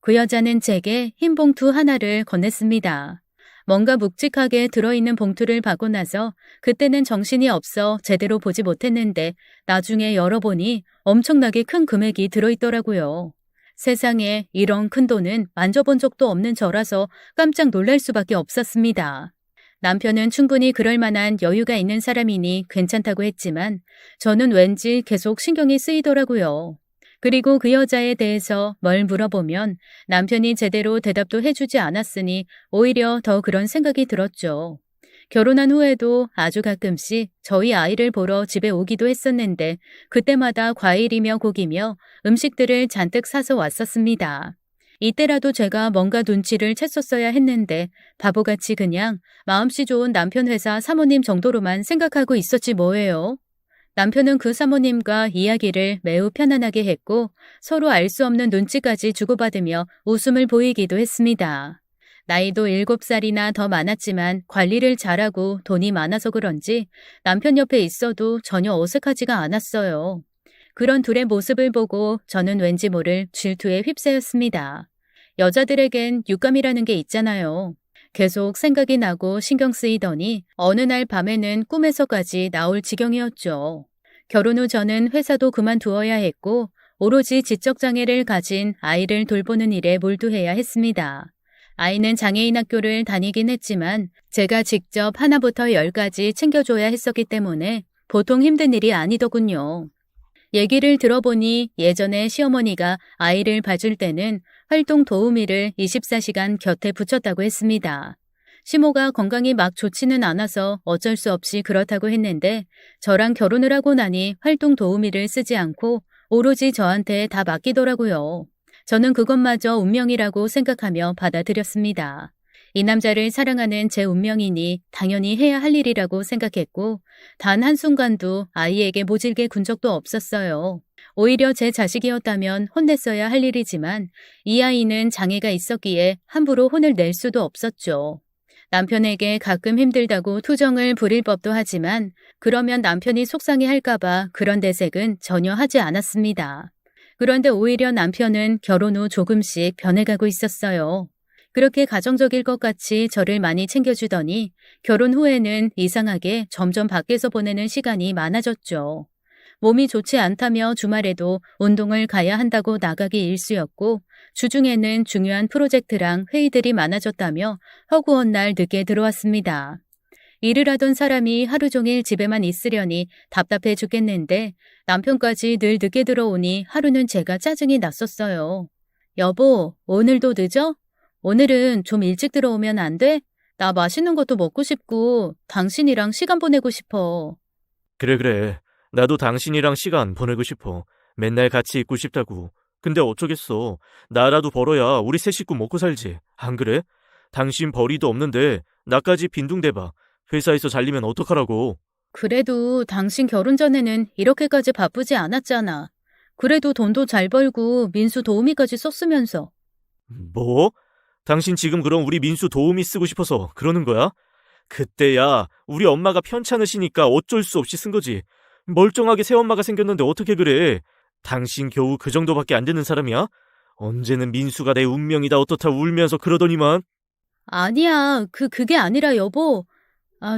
그 여자는 제게 흰 봉투 하나를 건넸습니다. 뭔가 묵직하게 들어있는 봉투를 받고 나서 그때는 정신이 없어 제대로 보지 못했는데 나중에 열어보니 엄청나게 큰 금액이 들어있더라고요. 세상에 이런 큰 돈은 만져본 적도 없는 저라서 깜짝 놀랄 수밖에 없었습니다. 남편은 충분히 그럴 만한 여유가 있는 사람이니 괜찮다고 했지만 저는 왠지 계속 신경이 쓰이더라고요. 그리고 그 여자에 대해서 뭘 물어보면 남편이 제대로 대답도 해주지 않았으니 오히려 더 그런 생각이 들었죠. 결혼한 후에도 아주 가끔씩 저희 아이를 보러 집에 오기도 했었는데 그때마다 과일이며 고기며 음식들을 잔뜩 사서 왔었습니다. 이때라도 제가 뭔가 눈치를 챘었어야 했는데 바보같이 그냥 마음씨 좋은 남편 회사 사모님 정도로만 생각하고 있었지 뭐예요. 남편은 그 사모님과 이야기를 매우 편안하게 했고 서로 알 수 없는 눈치까지 주고받으며 웃음을 보이기도 했습니다. 나이도 7살이나 더 많았지만 관리를 잘하고 돈이 많아서 그런지 남편 옆에 있어도 전혀 어색하지가 않았어요. 그런 둘의 모습을 보고 저는 왠지 모를 질투에 휩싸였습니다. 여자들에겐 육감이라는 게 있잖아요. 계속 생각이 나고 신경 쓰이더니 어느 날 밤에는 꿈에서까지 나올 지경이었죠. 결혼 후 저는 회사도 그만두어야 했고 오로지 지적장애를 가진 아이를 돌보는 일에 몰두해야 했습니다. 아이는 장애인 학교를 다니긴 했지만 제가 직접 하나부터 10까지 챙겨줘야 했었기 때문에 보통 힘든 일이 아니더군요. 얘기를 들어보니 예전에 시어머니가 아이를 봐줄 때는 활동 도우미를 24시간 곁에 붙였다고 했습니다. 시모가 건강이 막 좋지는 않아서 어쩔 수 없이 그렇다고 했는데 저랑 결혼을 하고 나니 활동 도우미를 쓰지 않고 오로지 저한테 다 맡기더라고요. 저는 그것마저 운명이라고 생각하며 받아들였습니다. 이 남자를 사랑하는 제 운명이니 당연히 해야 할 일이라고 생각했고 단 한순간도 아이에게 모질게 군 적도 없었어요. 오히려 제 자식이었다면 혼냈어야 할 일이지만 이 아이는 장애가 있었기에 함부로 혼을 낼 수도 없었죠. 남편에게 가끔 힘들다고 투정을 부릴 법도 하지만 그러면 남편이 속상해할까봐 그런 대색은 전혀 하지 않았습니다. 그런데 오히려 남편은 결혼 후 조금씩 변해가고 있었어요. 그렇게 가정적일 것 같이 저를 많이 챙겨주더니 결혼 후에는 이상하게 점점 밖에서 보내는 시간이 많아졌죠. 몸이 좋지 않다며 주말에도 운동을 가야 한다고 나가기 일쑤였고 주중에는 중요한 프로젝트랑 회의들이 많아졌다며 허구한 날 늦게 들어왔습니다. 일을 하던 사람이 하루 종일 집에만 있으려니 답답해 죽겠는데 남편까지 늘 늦게 들어오니 하루는 제가 짜증이 났었어요. 여보, 오늘도 늦어? 오늘은 좀 일찍 들어오면 안 돼? 나 맛있는 것도 먹고 싶고 당신이랑 시간 보내고 싶어. 그래. 나도 당신이랑 시간 보내고 싶어. 맨날 같이 있고 싶다고. 근데 어쩌겠어. 나라도 벌어야 우리 세 식구 먹고 살지. 안 그래? 당신 벌이도 없는데 나까지 빈둥대봐. 회사에서 잘리면 어떡하라고. 그래도 당신 결혼 전에는 이렇게까지 바쁘지 않았잖아. 그래도 돈도 잘 벌고 민수 도우미까지 썼으면서. 뭐? 당신 지금 그럼 우리 민수 도우미 쓰고 싶어서 그러는 거야? 그때야 우리 엄마가 편찮으시니까 어쩔 수 없이 쓴 거지. 멀쩡하게 새엄마가 생겼는데 어떻게 그래? 당신 겨우 그 정도밖에 안 되는 사람이야? 언제는 민수가 내 운명이다 어떻다 울면서 그러더니만. 아니야, 그게 아니라 여보.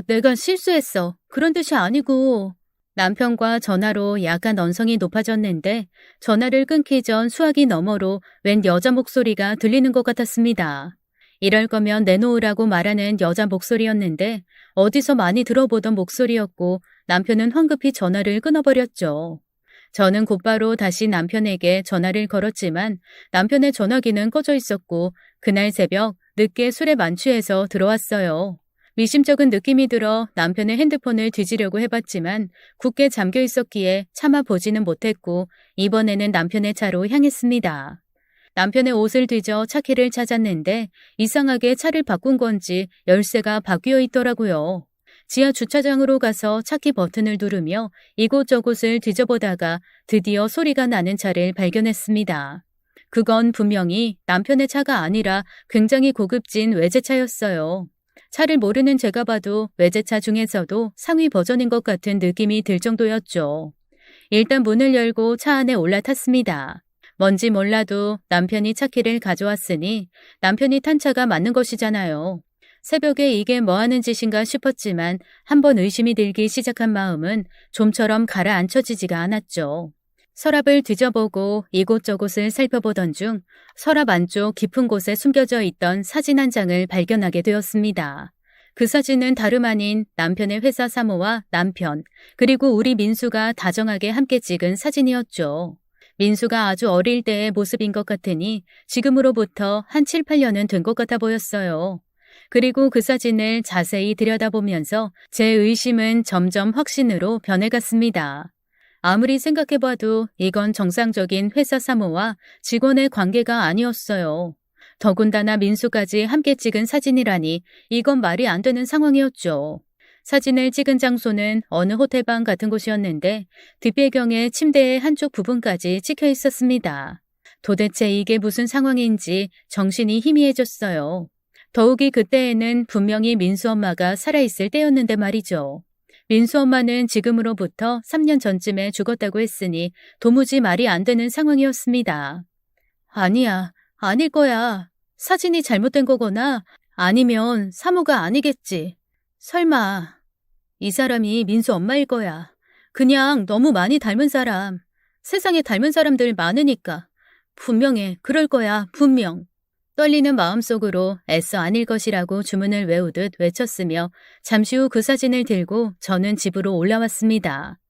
내가 실수했어. 그런 뜻이 아니고. 남편과 전화로 약간 언성이 높아졌는데 전화를 끊기 전 수화기 너머로 웬 여자 목소리가 들리는 것 같았습니다. 이럴 거면 내놓으라고 말하는 여자 목소리였는데 어디서 많이 들어보던 목소리였고 남편은 황급히 전화를 끊어버렸죠. 저는 곧바로 다시 남편에게 전화를 걸었지만 남편의 전화기는 꺼져 있었고 그날 새벽 늦게 술에 만취해서 들어왔어요. 미심쩍은 느낌이 들어 남편의 핸드폰을 뒤지려고 해봤지만 굳게 잠겨 있었기에 차마 보지는 못했고 이번에는 남편의 차로 향했습니다. 남편의 옷을 뒤져 차키를 찾았는데 이상하게 차를 바꾼 건지 열쇠가 바뀌어 있더라고요. 지하 주차장으로 가서 차키 버튼을 누르며 이곳저곳을 뒤져보다가 드디어 소리가 나는 차를 발견했습니다. 그건 분명히 남편의 차가 아니라 굉장히 고급진 외제차였어요. 차를 모르는 제가 봐도 외제차 중에서도 상위 버전인 것 같은 느낌이 들 정도였죠. 일단 문을 열고 차 안에 올라탔습니다. 뭔지 몰라도 남편이 차키를 가져왔으니 남편이 탄 차가 맞는 것이잖아요. 새벽에 이게 뭐 하는 짓인가 싶었지만 한번 의심이 들기 시작한 마음은 좀처럼 가라앉혀지지가 않았죠. 서랍을 뒤져보고 이곳저곳을 살펴보던 중 서랍 안쪽 깊은 곳에 숨겨져 있던 사진 한 장을 발견하게 되었습니다. 그 사진은 다름 아닌 남편의 회사 사모와 남편, 그리고 우리 민수가 다정하게 함께 찍은 사진이었죠. 민수가 아주 어릴 때의 모습인 것 같으니 지금으로부터 한 7, 8년은 된 것 같아 보였어요. 그리고 그 사진을 자세히 들여다보면서 제 의심은 점점 확신으로 변해갔습니다. 아무리 생각해봐도 이건 정상적인 회사 사모와 직원의 관계가 아니었어요. 더군다나 민수까지 함께 찍은 사진이라니 이건 말이 안 되는 상황이었죠. 사진을 찍은 장소는 어느 호텔방 같은 곳이었는데 뒷배경에 침대의 한쪽 부분까지 찍혀 있었습니다. 도대체 이게 무슨 상황인지 정신이 희미해졌어요. 더욱이 그때에는 분명히 민수 엄마가 살아있을 때였는데 말이죠. 민수 엄마는 지금으로부터 3년 전쯤에 죽었다고 했으니 도무지 말이 안 되는 상황이었습니다. 아니야, 아닐 거야. 사진이 잘못된 거거나 아니면 사모가 아니겠지. 설마 이 사람이 민수 엄마일 거야. 그냥 너무 많이 닮은 사람. 세상에 닮은 사람들 많으니까. 분명해. 그럴 거야. 분명. 떨리는 마음속으로 애써 아닐 것이라고 주문을 외우듯 외쳤으며 잠시 후 그 사진을 들고 저는 집으로 올라왔습니다.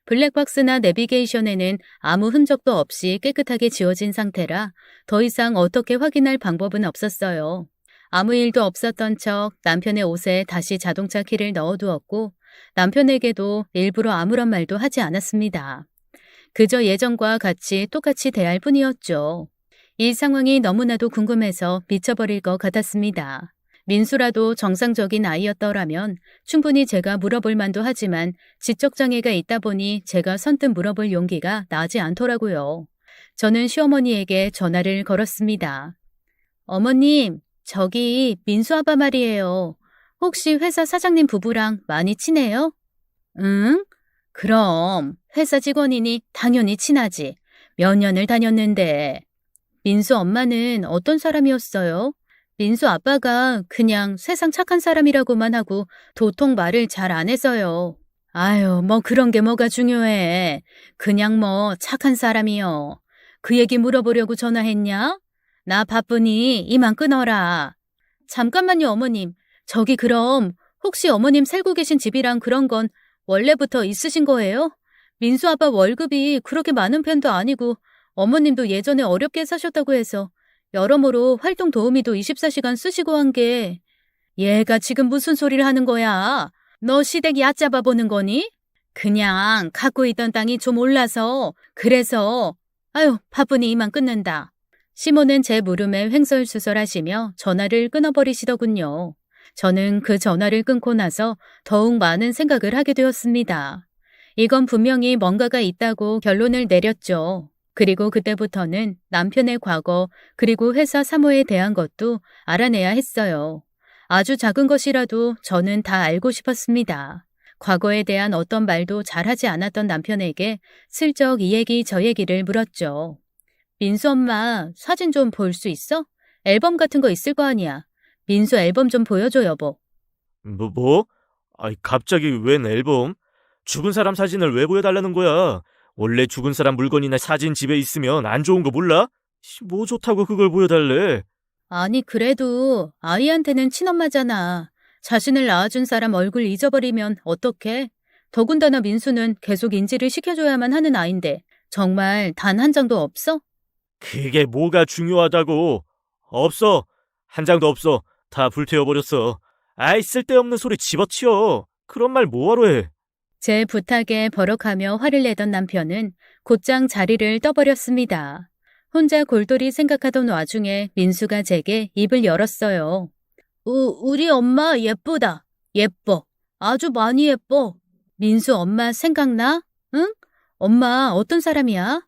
블랙박스나 내비게이션에는 아무 흔적도 없이 깨끗하게 지워진 상태라 더 이상 어떻게 확인할 방법은 없었어요. 아무 일도 없었던 척 남편의 옷에 다시 자동차 키를 넣어두었고 남편에게도 일부러 아무런 말도 하지 않았습니다. 그저 예전과 같이 똑같이 대할 뿐이었죠. 이 상황이 너무나도 궁금해서 미쳐버릴 것 같았습니다. 민수라도 정상적인 아이였더라면 충분히 제가 물어볼 만도 하지만 지적장애가 있다 보니 제가 선뜻 물어볼 용기가 나지 않더라고요. 저는 시어머니에게 전화를 걸었습니다. 어머님, 저기 민수 아빠 말이에요. 혹시 회사 사장님 부부랑 많이 친해요? 응? 그럼 회사 직원이니 당연히 친하지. 몇 년을 다녔는데. 민수 엄마는 어떤 사람이었어요? 민수 아빠가 그냥 세상 착한 사람이라고만 하고 도통 말을 잘 안 해서요. 아유, 뭐 그런 게 뭐가 중요해. 그냥 뭐 착한 사람이요. 그 얘기 물어보려고 전화했냐? 나 바쁘니 이만 끊어라. 잠깐만요, 어머님. 저기 그럼 혹시 어머님 살고 계신 집이랑 그런 건 원래부터 있으신 거예요? 민수 아빠 월급이 그렇게 많은 편도 아니고 어머님도 예전에 어렵게 사셨다고 해서 여러모로 활동 도우미도 24시간 쓰시고 한 게 얘가 지금 무슨 소리를 하는 거야? 너 시댁 얕잡아 보는 거니? 그냥 갖고 있던 땅이 좀 올라서 그래서 아유 바쁘니 이만 끊는다. 시모는 제 물음에 횡설수설하시며 전화를 끊어버리시더군요. 저는 그 전화를 끊고 나서 더욱 많은 생각을 하게 되었습니다. 이건 분명히 뭔가가 있다고 결론을 내렸죠. 그리고 그때부터는 남편의 과거 그리고 회사 사모에 대한 것도 알아내야 했어요. 아주 작은 것이라도 저는 다 알고 싶었습니다. 과거에 대한 어떤 말도 잘하지 않았던 남편에게 슬쩍 이 얘기 저 얘기를 물었죠. 민수 엄마 사진 좀 볼 수 있어? 앨범 같은 거 있을 거 아니야. 민수 앨범 좀 보여줘 여보. 뭐? 아이, 갑자기 웬 앨범? 죽은 사람 사진을 왜 보여달라는 거야? 원래 죽은 사람 물건이나 사진 집에 있으면 안 좋은 거 몰라? 뭐 좋다고 그걸 보여달래? 아니 그래도 아이한테는 친엄마잖아. 자신을 낳아준 사람 얼굴 잊어버리면 어떡해? 더군다나 민수는 계속 인지를 시켜줘야만 하는 아인데 정말 단 한 장도 없어? 그게 뭐가 중요하다고? 없어. 한 장도 없어. 다 불태워버렸어. 아이, 쓸데없는 소리 집어치워. 그런 말 뭐하러 해? 제 부탁에 버럭하며 화를 내던 남편은 곧장 자리를 떠버렸습니다. 혼자 골똘히 생각하던 와중에 민수가 제게 입을 열었어요. 우리 엄마 예쁘다. 예뻐. 아주 많이 예뻐. 민수 엄마 생각나? 응? 엄마 어떤 사람이야?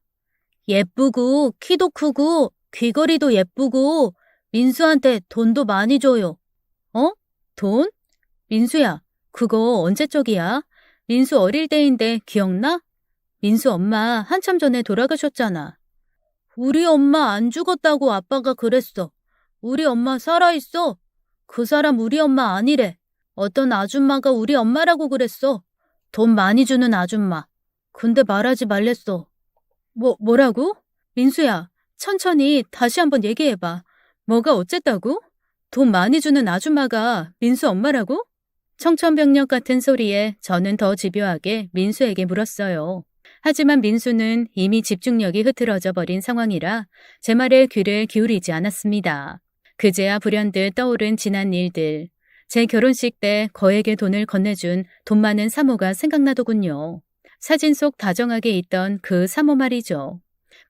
예쁘고 키도 크고 귀걸이도 예쁘고 민수한테 돈도 많이 줘요. 어? 돈? 민수야, 그거 언제 쪽이야? 민수 어릴 때인데 기억나? 민수 엄마 한참 전에 돌아가셨잖아. 우리 엄마 안 죽었다고 아빠가 그랬어. 우리 엄마 살아있어. 그 사람 우리 엄마 아니래. 어떤 아줌마가 우리 엄마라고 그랬어. 돈 많이 주는 아줌마. 근데 말하지 말랬어. 뭐라고? 민수야, 천천히 다시 한번 얘기해봐. 뭐가 어쨌다고? 돈 많이 주는 아줌마가 민수 엄마라고? 청천벽력 같은 소리에 저는 더 집요하게 민수에게 물었어요. 하지만 민수는 이미 집중력이 흐트러져 버린 상황이라 제 말에 귀를 기울이지 않았습니다. 그제야 불현듯 떠오른 지난 일들. 제 결혼식 때 거액의 돈을 건네준 돈 많은 사모가 생각나더군요. 사진 속 다정하게 있던 그 사모 말이죠.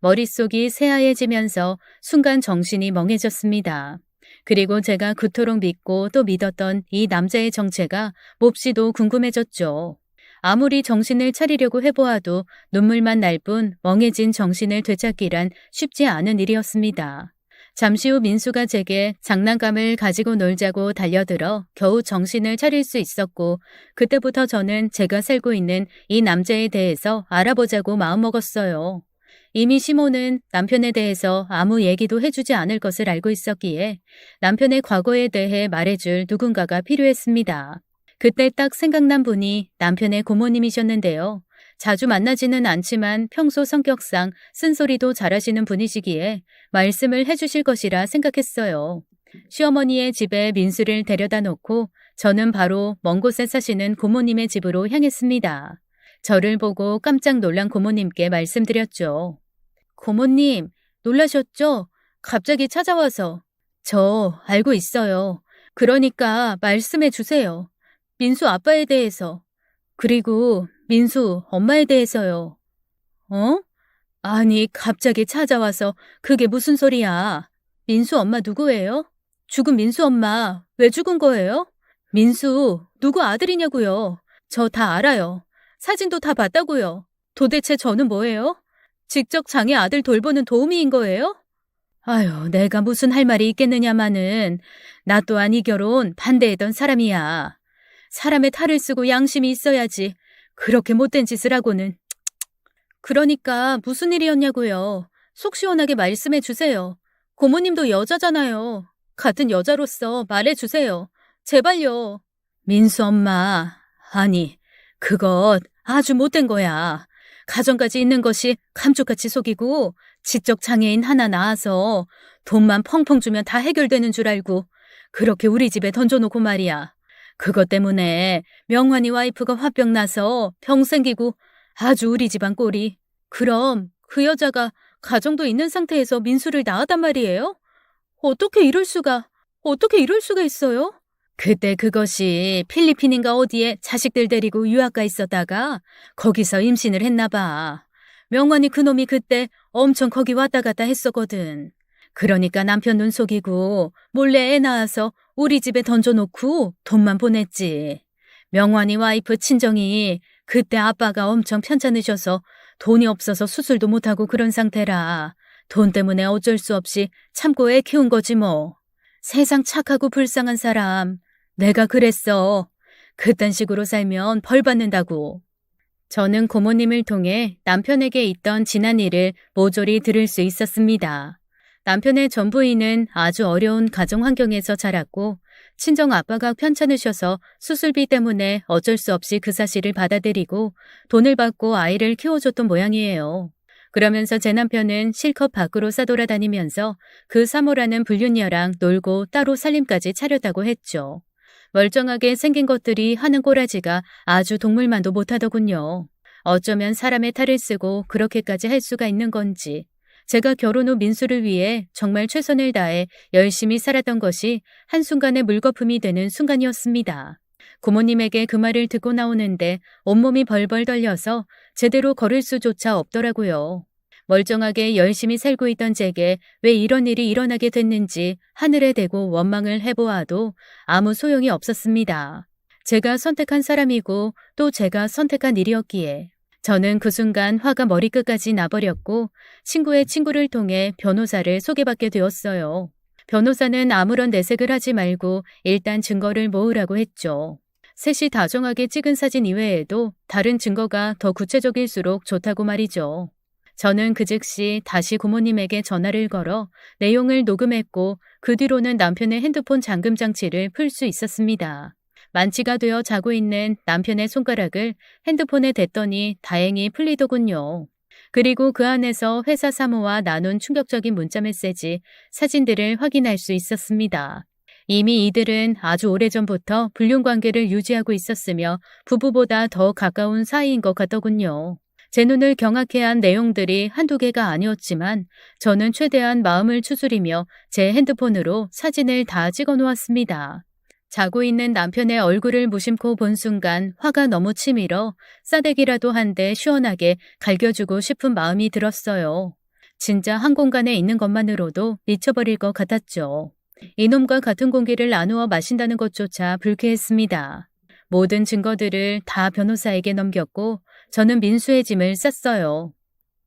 머릿속이 새하얘지면서 순간 정신이 멍해졌습니다. 그리고 제가 그토록 믿고 또 믿었던 이 남자의 정체가 몹시도 궁금해졌죠. 아무리 정신을 차리려고 해보아도 눈물만 날 뿐 멍해진 정신을 되찾기란 쉽지 않은 일이었습니다. 잠시 후 민수가 제게 장난감을 가지고 놀자고 달려들어 겨우 정신을 차릴 수 있었고 그때부터 저는 제가 살고 있는 이 남자에 대해서 알아보자고 마음먹었어요. 이미 시모는 남편에 대해서 아무 얘기도 해주지 않을 것을 알고 있었기에 남편의 과거에 대해 말해줄 누군가가 필요했습니다. 그때 딱 생각난 분이 남편의 고모님이셨는데요. 자주 만나지는 않지만 평소 성격상 쓴소리도 잘하시는 분이시기에 말씀을 해주실 것이라 생각했어요. 시어머니의 집에 민수를 데려다 놓고 저는 바로 먼 곳에 사시는 고모님의 집으로 향했습니다. 저를 보고 깜짝 놀란 고모님께 말씀드렸죠. 고모님, 놀라셨죠? 갑자기 찾아와서. 저 알고 있어요. 그러니까 말씀해 주세요. 민수 아빠에 대해서. 그리고 민수 엄마에 대해서요. 어? 아니, 갑자기 찾아와서 그게 무슨 소리야? 민수 엄마 누구예요? 죽은 민수 엄마, 왜 죽은 거예요? 민수, 누구 아들이냐고요? 저 다 알아요. 사진도 다 봤다고요. 도대체 저는 뭐예요? 직접 장애 아들 돌보는 도우미인 거예요? 아유, 내가 무슨 할 말이 있겠느냐마는 나 또한 이 결혼 반대했던 사람이야. 사람의 탈을 쓰고 양심이 있어야지. 그렇게 못된 짓을 하고는. 그러니까 무슨 일이었냐고요. 속 시원하게 말씀해 주세요. 고모님도 여자잖아요. 같은 여자로서 말해 주세요. 제발요. 민수 엄마, 아니, 그것 아주 못된 거야. 가정까지 있는 것이 감쪽같이 속이고 지적 장애인 하나 낳아서 돈만 펑펑 주면 다 해결되는 줄 알고 그렇게 우리 집에 던져놓고 말이야. 그것 때문에 명환이 와이프가 화병 나서 병 생기고 아주 우리 집안 꼴이. 그럼 그 여자가 가정도 있는 상태에서 민수를 낳았단 말이에요? 어떻게 이럴 수가 있어요? 그때 그것이 필리핀인가 어디에 자식들 데리고 유학가 있었다가 거기서 임신을 했나 봐. 명환이 그놈이 그때 엄청 거기 왔다 갔다 했었거든. 그러니까 남편 눈 속이고 몰래 애 낳아서 우리 집에 던져놓고 돈만 보냈지. 명환이 와이프 친정이 그때 아빠가 엄청 편찮으셔서 돈이 없어서 수술도 못하고 그런 상태라 돈 때문에 어쩔 수 없이 참고 애 키운 거지 뭐. 세상 착하고 불쌍한 사람. 내가 그랬어. 그딴 식으로 살면 벌 받는다고. 저는 고모님을 통해 남편에게 있던 지난 일을 모조리 들을 수 있었습니다. 남편의 전부인은 아주 어려운 가정 환경에서 자랐고 친정 아빠가 편찮으셔서 수술비 때문에 어쩔 수 없이 그 사실을 받아들이고 돈을 받고 아이를 키워줬던 모양이에요. 그러면서 제 남편은 실컷 밖으로 싸돌아다니면서 그 사모라는 불륜녀랑 놀고 따로 살림까지 차렸다고 했죠. 멀쩡하게 생긴 것들이 하는 꼬라지가 아주 동물만도 못하더군요. 어쩌면 사람의 탈을 쓰고 그렇게까지 할 수가 있는 건지. 제가 결혼 후 민수를 위해 정말 최선을 다해 열심히 살았던 것이 한순간에 물거품이 되는 순간이었습니다. 고모님에게 그 말을 듣고 나오는데 온몸이 벌벌 떨려서 제대로 걸을 수조차 없더라고요. 멀쩡하게 열심히 살고 있던 제게 왜 이런 일이 일어나게 됐는지 하늘에 대고 원망을 해보아도 아무 소용이 없었습니다. 제가 선택한 사람이고 또 제가 선택한 일이었기에 저는 그 순간 화가 머리끝까지 나버렸고 친구의 친구를 통해 변호사를 소개받게 되었어요. 변호사는 아무런 내색을 하지 말고 일단 증거를 모으라고 했죠. 셋이 다정하게 찍은 사진 이외에도 다른 증거가 더 구체적일수록 좋다고 말이죠. 저는 그 즉시 다시 고모님에게 전화를 걸어 내용을 녹음했고 그 뒤로는 남편의 핸드폰 잠금 장치를 풀 수 있었습니다. 만취가 되어 자고 있는 남편의 손가락을 핸드폰에 댔더니 다행히 풀리더군요. 그리고 그 안에서 회사 사무와 나눈 충격적인 문자 메시지, 사진들을 확인할 수 있었습니다. 이미 이들은 아주 오래전부터 불륜 관계를 유지하고 있었으며 부부보다 더 가까운 사이인 것 같더군요. 제 눈을 경악해 한 내용들이 한두 개가 아니었지만 저는 최대한 마음을 추스리며 제 핸드폰으로 사진을 다 찍어 놓았습니다. 자고 있는 남편의 얼굴을 무심코 본 순간 화가 너무 치밀어 싸대기라도 한 대 시원하게 갈겨주고 싶은 마음이 들었어요. 진짜 한 공간에 있는 것만으로도 미쳐버릴 것 같았죠. 이놈과 같은 공기를 나누어 마신다는 것조차 불쾌했습니다. 모든 증거들을 다 변호사에게 넘겼고 저는 민수의 짐을 쌌어요.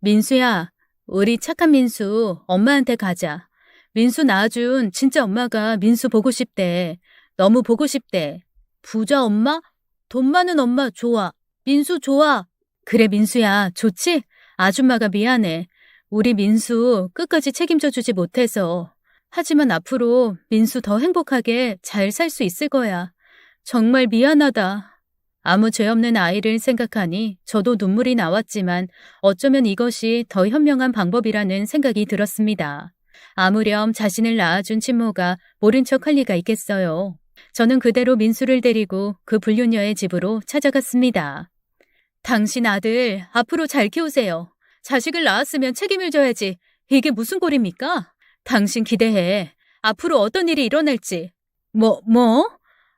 민수야, 우리 착한 민수 엄마한테 가자. 민수 낳아준 진짜 엄마가 민수 보고 싶대. 너무 보고 싶대. 부자 엄마? 돈 많은 엄마 좋아. 민수 좋아. 그래 민수야, 좋지? 아줌마가 미안해. 우리 민수 끝까지 책임져 주지 못해서. 하지만 앞으로 민수 더 행복하게 잘 살 수 있을 거야. 정말 미안하다. 아무 죄 없는 아이를 생각하니 저도 눈물이 나왔지만 어쩌면 이것이 더 현명한 방법이라는 생각이 들었습니다. 아무렴 자신을 낳아준 친모가 모른 척할 리가 있겠어요. 저는 그대로 민수를 데리고 그 불륜녀의 집으로 찾아갔습니다. 당신 아들 앞으로 잘 키우세요. 자식을 낳았으면 책임을 져야지. 이게 무슨 꼴입니까? 당신 기대해. 앞으로 어떤 일이 일어날지. 뭐?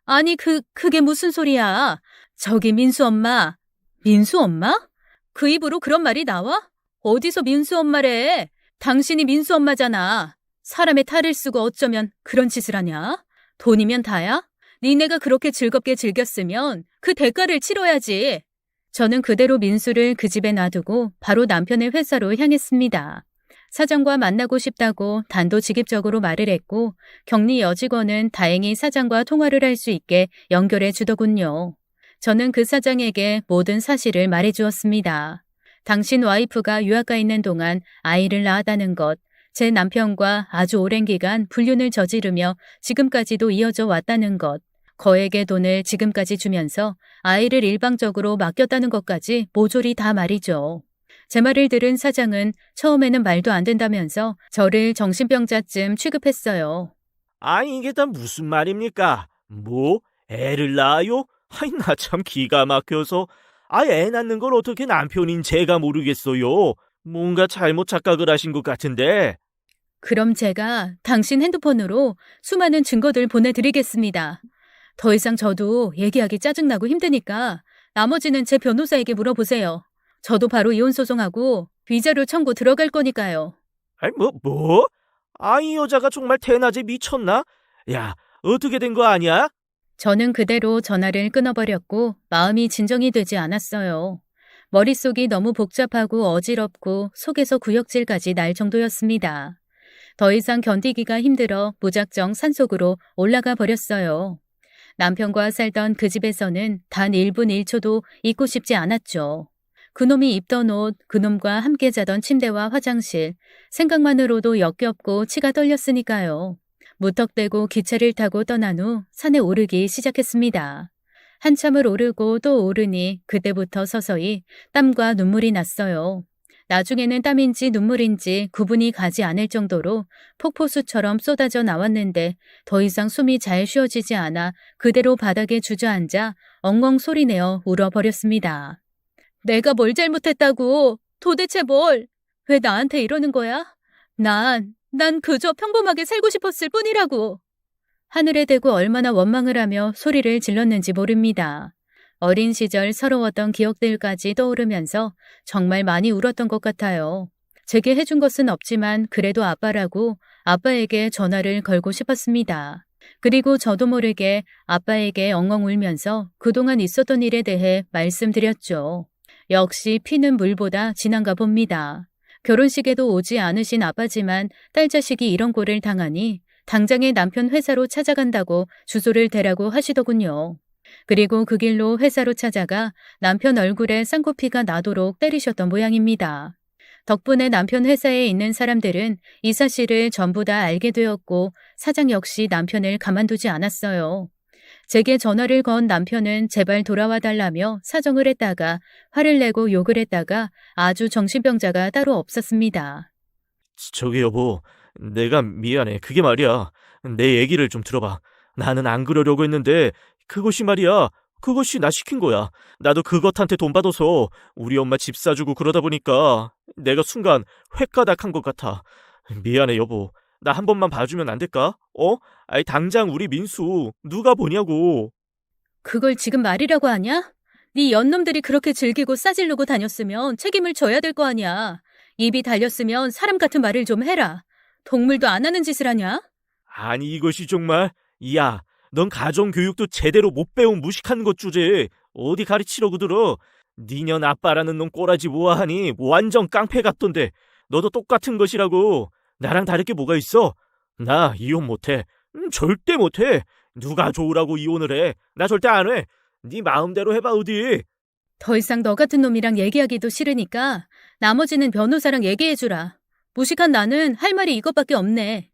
아니 그게 무슨 소리야. 저기 민수 엄마. 민수 엄마? 그 입으로 그런 말이 나와? 어디서 민수 엄마래? 당신이 민수 엄마잖아. 사람의 탈을 쓰고 어쩌면 그런 짓을 하냐? 돈이면 다야? 니네가 그렇게 즐겁게 즐겼으면 그 대가를 치러야지. 저는 그대로 민수를 그 집에 놔두고 바로 남편의 회사로 향했습니다. 사장과 만나고 싶다고 단도직입적으로 말을 했고 격리 여직원은 다행히 사장과 통화를 할 수 있게 연결해 주더군요. 저는 그 사장에게 모든 사실을 말해 주었습니다. 당신 와이프가 유학가 있는 동안 아이를 낳았다는 것, 제 남편과 아주 오랜 기간 불륜을 저지르며 지금까지도 이어져 왔다는 것, 거액의 돈을 지금까지 주면서 아이를 일방적으로 맡겼다는 것까지 모조리 다 말이죠. 제 말을 들은 사장은 처음에는 말도 안 된다면서 저를 정신병자쯤 취급했어요. 아니, 이게 다 무슨 말입니까? 뭐? 애를 낳아요? 아이, 나 참 기가 막혀서. 애 낳는 걸 어떻게 남편인 제가 모르겠어요. 뭔가 잘못 착각을 하신 것 같은데. 그럼 제가 당신 핸드폰으로 수많은 증거들 보내드리겠습니다. 더 이상 저도 얘기하기 짜증나고 힘드니까 나머지는 제 변호사에게 물어보세요. 저도 바로 이혼소송하고 위자료 청구 들어갈 거니까요. 아니, 뭐? 이 여자가 정말 대낮에 미쳤나? 야, 어떻게 된 거 아니야? 저는 그대로 전화를 끊어버렸고 마음이 진정이 되지 않았어요. 머릿속이 너무 복잡하고 어지럽고 속에서 구역질까지 날 정도였습니다. 더 이상 견디기가 힘들어 무작정 산속으로 올라가 버렸어요. 남편과 살던 그 집에서는 단 1분 1초도 있고 싶지 않았죠. 그놈이 입던 옷, 그놈과 함께 자던 침대와 화장실, 생각만으로도 역겹고 치가 떨렸으니까요. 무턱대고 기차를 타고 떠난 후 산에 오르기 시작했습니다. 한참을 오르고 또 오르니 그때부터 서서히 땀과 눈물이 났어요. 나중에는 땀인지 눈물인지 구분이 가지 않을 정도로 폭포수처럼 쏟아져 나왔는데 더 이상 숨이 잘 쉬어지지 않아 그대로 바닥에 주저앉아 엉엉 소리내어 울어버렸습니다. 내가 뭘 잘못했다고? 도대체 뭘? 왜 나한테 이러는 거야? 난 그저 평범하게 살고 싶었을 뿐이라고. 하늘에 대고 얼마나 원망을 하며 소리를 질렀는지 모릅니다. 어린 시절 서러웠던 기억들까지 떠오르면서 정말 많이 울었던 것 같아요. 제게 해준 것은 없지만 그래도 아빠라고 아빠에게 전화를 걸고 싶었습니다. 그리고 저도 모르게 아빠에게 엉엉 울면서 그동안 있었던 일에 대해 말씀드렸죠. 역시 피는 물보다 진한가 봅니다. 결혼식에도 오지 않으신 아빠지만 딸 자식이 이런 꼴을 당하니 당장에 남편 회사로 찾아간다고 주소를 대라고 하시더군요. 그리고 그 길로 회사로 찾아가 남편 얼굴에 쌍코피가 나도록 때리셨던 모양입니다. 덕분에 남편 회사에 있는 사람들은 이 사실을 전부 다 알게 되었고 사장 역시 남편을 가만두지 않았어요. 제게 전화를 건 남편은 제발 돌아와 달라며 사정을 했다가 화를 내고 욕을 했다가 아주 정신병자가 따로 없었습니다. 저기 여보, 내가 미안해. 그게 말이야. 내 얘기를 좀 들어봐. 나는 안 그러려고 했는데 그것이 나 시킨 거야. 나도 그것한테 돈 받아서 우리 엄마 집 사주고 그러다 보니까 내가 순간 횟가닥한 것 같아. 미안해 여보. 나 한 번만 봐주면 안 될까? 당장 우리 민수 누가 보냐고. 그걸 지금 말이라고 하냐? 네 연놈들이 그렇게 즐기고 싸질르고 다녔으면 책임을 져야 될 거 아니야. 입이 달렸으면 사람 같은 말을 좀 해라. 동물도 안 하는 짓을 하냐? 아니 이것이 정말. 야, 넌 가정교육도 제대로 못 배운 무식한 것 주제 어디 가르치려고 들어. 니년 아빠라는 놈 꼬라지 모아하니 완전 깡패 같던데. 너도 똑같은 것이라고. 나랑 다를 게 뭐가 있어? 나 이혼 못해. 절대 못해. 누가 좋으라고 이혼을 해. 나 절대 안 해. 네 마음대로 해봐 어디. 더 이상 너 같은 놈이랑 얘기하기도 싫으니까 나머지는 변호사랑 얘기해주라. 무식한 나는 할 말이 이것밖에 없네.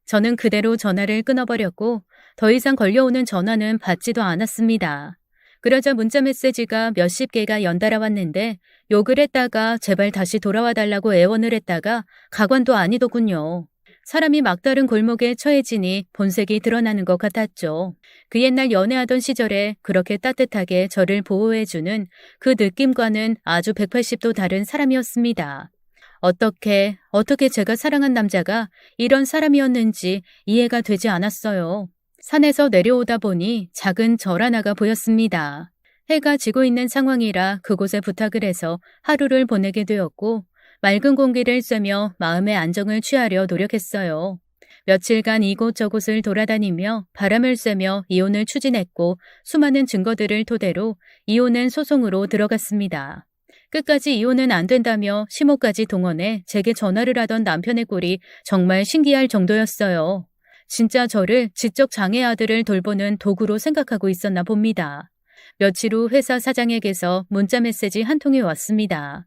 저는 그대로 전화를 끊어버렸고 더 이상 걸려오는 전화는 받지도 않았습니다. 그러자 문자 메시지가 몇십 개가 연달아 왔는데 욕을 했다가 제발 다시 돌아와 달라고 애원을 했다가 가관도 아니더군요. 사람이 막다른 골목에 처해지니 본색이 드러나는 것 같았죠. 그 옛날 연애하던 시절에 그렇게 따뜻하게 저를 보호해주는 그 느낌과는 아주 180도 다른 사람이었습니다. 어떻게 제가 사랑한 남자가 이런 사람이었는지 이해가 되지 않았어요. 산에서 내려오다 보니 작은 절 하나가 보였습니다. 해가 지고 있는 상황이라 그곳에 부탁을 해서 하루를 보내게 되었고 맑은 공기를 쐬며 마음의 안정을 취하려 노력했어요. 며칠간 이곳저곳을 돌아다니며 바람을 쐬며 이혼을 추진했고 수많은 증거들을 토대로 이혼은 소송으로 들어갔습니다. 끝까지 이혼은 안 된다며 시모까지 동원해 제게 전화를 하던 남편의 꼴이 정말 신기할 정도였어요. 진짜 저를 지적 장애 아들을 돌보는 도구로 생각하고 있었나 봅니다. 며칠 후 회사 사장에게서 문자 메시지 한 통이 왔습니다.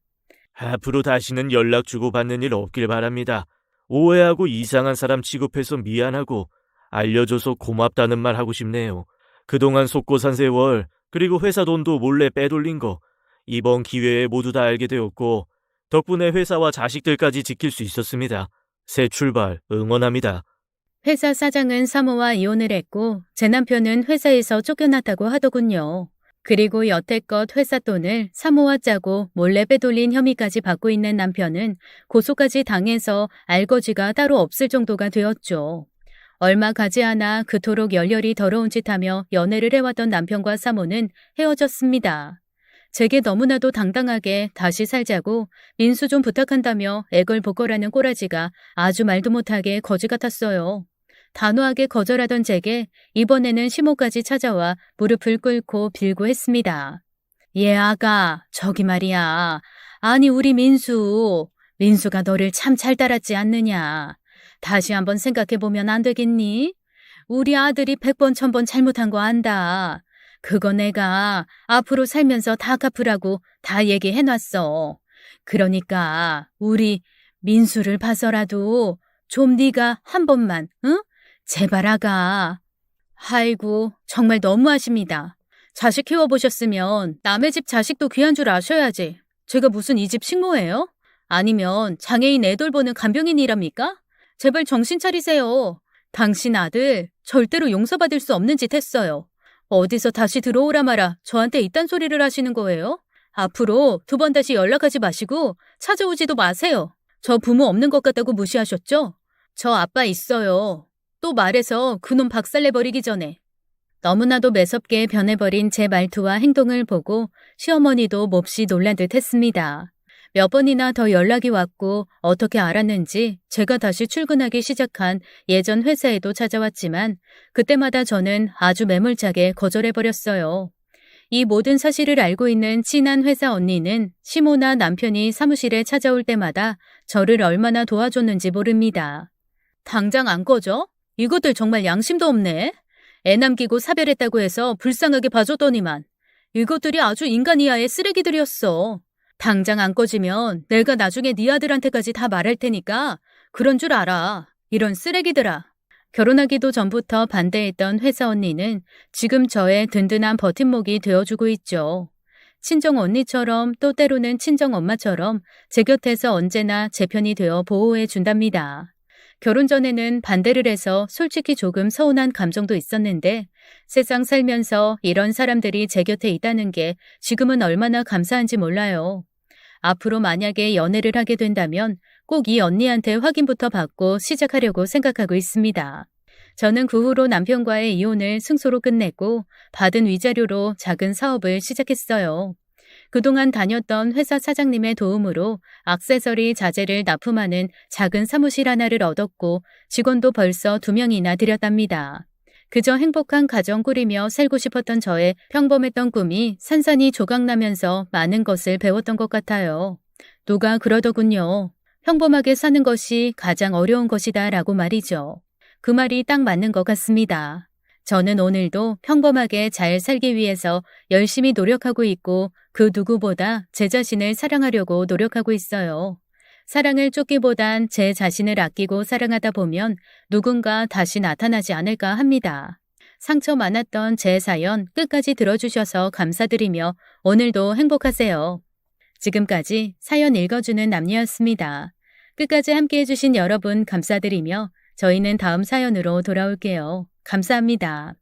앞으로 다시는 연락 주고받는 일 없길 바랍니다. 오해하고 이상한 사람 취급해서 미안하고 알려줘서 고맙다는 말 하고 싶네요. 그동안 속고 산 세월, 그리고 회사 돈도 몰래 빼돌린 거 이번 기회에 모두 다 알게 되었고 덕분에 회사와 자식들까지 지킬 수 있었습니다. 새 출발 응원합니다. 회사 사장은 사모와 이혼을 했고 제 남편은 회사에서 쫓겨났다고 하더군요. 그리고 여태껏 회사 돈을 사모와 짜고 몰래 빼돌린 혐의까지 받고 있는 남편은 고소까지 당해서 알거지가 따로 없을 정도가 되었죠. 얼마 가지 않아 그토록 열렬히 더러운 짓 하며 연애를 해왔던 남편과 사모는 헤어졌습니다. 제게 너무나도 당당하게 다시 살자고 민수 좀 부탁한다며 애걸복걸하는 꼬라지가 아주 말도 못하게 거지 같았어요. 단호하게 거절하던 제게 이번에는 시모까지 찾아와 무릎을 꿇고 빌고 했습니다. 예, 아가, 저기 말이야. 아니, 우리 민수가 너를 참 잘 따랐지 않느냐. 다시 한번 생각해보면 안 되겠니? 우리 아들이 100번 1000번 잘못한 거 안다. 그거 내가 앞으로 살면서 다 갚으라고 다 얘기해놨어. 그러니까 우리 민수를 봐서라도 좀 네가 한 번만, 응? 제발 아가. 아이고, 정말 너무하십니다. 자식 키워보셨으면 남의 집 자식도 귀한 줄 아셔야지. 제가 무슨 이 집 식모예요? 아니면 장애인 애 돌보는 간병인이랍니까? 제발 정신 차리세요. 당신 아들 절대로 용서받을 수 없는 짓 했어요. 어디서 다시 들어오라 마라 저한테 이딴 소리를 하시는 거예요? 앞으로 2번 다시 연락하지 마시고 찾아오지도 마세요. 저 부모 없는 것 같다고 무시하셨죠? 저 아빠 있어요. 또 말해서 그놈 박살내버리기 전에. 너무나도 매섭게 변해버린 제 말투와 행동을 보고 시어머니도 몹시 놀란 듯 했습니다. 몇 번이나 더 연락이 왔고 어떻게 알았는지 제가 다시 출근하기 시작한 예전 회사에도 찾아왔지만 그때마다 저는 아주 매몰차게 거절해버렸어요. 이 모든 사실을 알고 있는 친한 회사 언니는 시모나 남편이 사무실에 찾아올 때마다 저를 얼마나 도와줬는지 모릅니다. 당장 안 꺼져? 이것들 정말 양심도 없네. 애 남기고 사별했다고 해서 불쌍하게 봐줬더니만. 이것들이 아주 인간 이하의 쓰레기들이었어. 당장 안 꺼지면 내가 나중에 네 아들한테까지 다 말할 테니까 그런 줄 알아. 이런 쓰레기들아. 결혼하기도 전부터 반대했던 회사 언니는 지금 저의 든든한 버팀목이 되어주고 있죠. 친정 언니처럼 또 때로는 친정 엄마처럼 제 곁에서 언제나 제 편이 되어 보호해 준답니다. 결혼 전에는 반대를 해서 솔직히 조금 서운한 감정도 있었는데 세상 살면서 이런 사람들이 제 곁에 있다는 게 지금은 얼마나 감사한지 몰라요. 앞으로 만약에 연애를 하게 된다면 꼭 이 언니한테 확인부터 받고 시작하려고 생각하고 있습니다. 저는 그 후로 남편과의 이혼을 승소로 끝냈고 받은 위자료로 작은 사업을 시작했어요. 그동안 다녔던 회사 사장님의 도움으로 액세서리 자재를 납품하는 작은 사무실 하나를 얻었고 직원도 벌써 2명이나 들였답니다. 그저 행복한 가정 꾸리며 살고 싶었던 저의 평범했던 꿈이 산산이 조각나면서 많은 것을 배웠던 것 같아요. 누가 그러더군요. 평범하게 사는 것이 가장 어려운 것이다 라고 말이죠. 그 말이 딱 맞는 것 같습니다. 저는 오늘도 평범하게 잘 살기 위해서 열심히 노력하고 있고 그 누구보다 제 자신을 사랑하려고 노력하고 있어요. 사랑을 쫓기보단 제 자신을 아끼고 사랑하다 보면 누군가 다시 나타나지 않을까 합니다. 상처 많았던 제 사연 끝까지 들어주셔서 감사드리며 오늘도 행복하세요. 지금까지 사연 읽어주는 남녀였습니다. 끝까지 함께해 주신 여러분 감사드리며 저희는 다음 사연으로 돌아올게요. 감사합니다.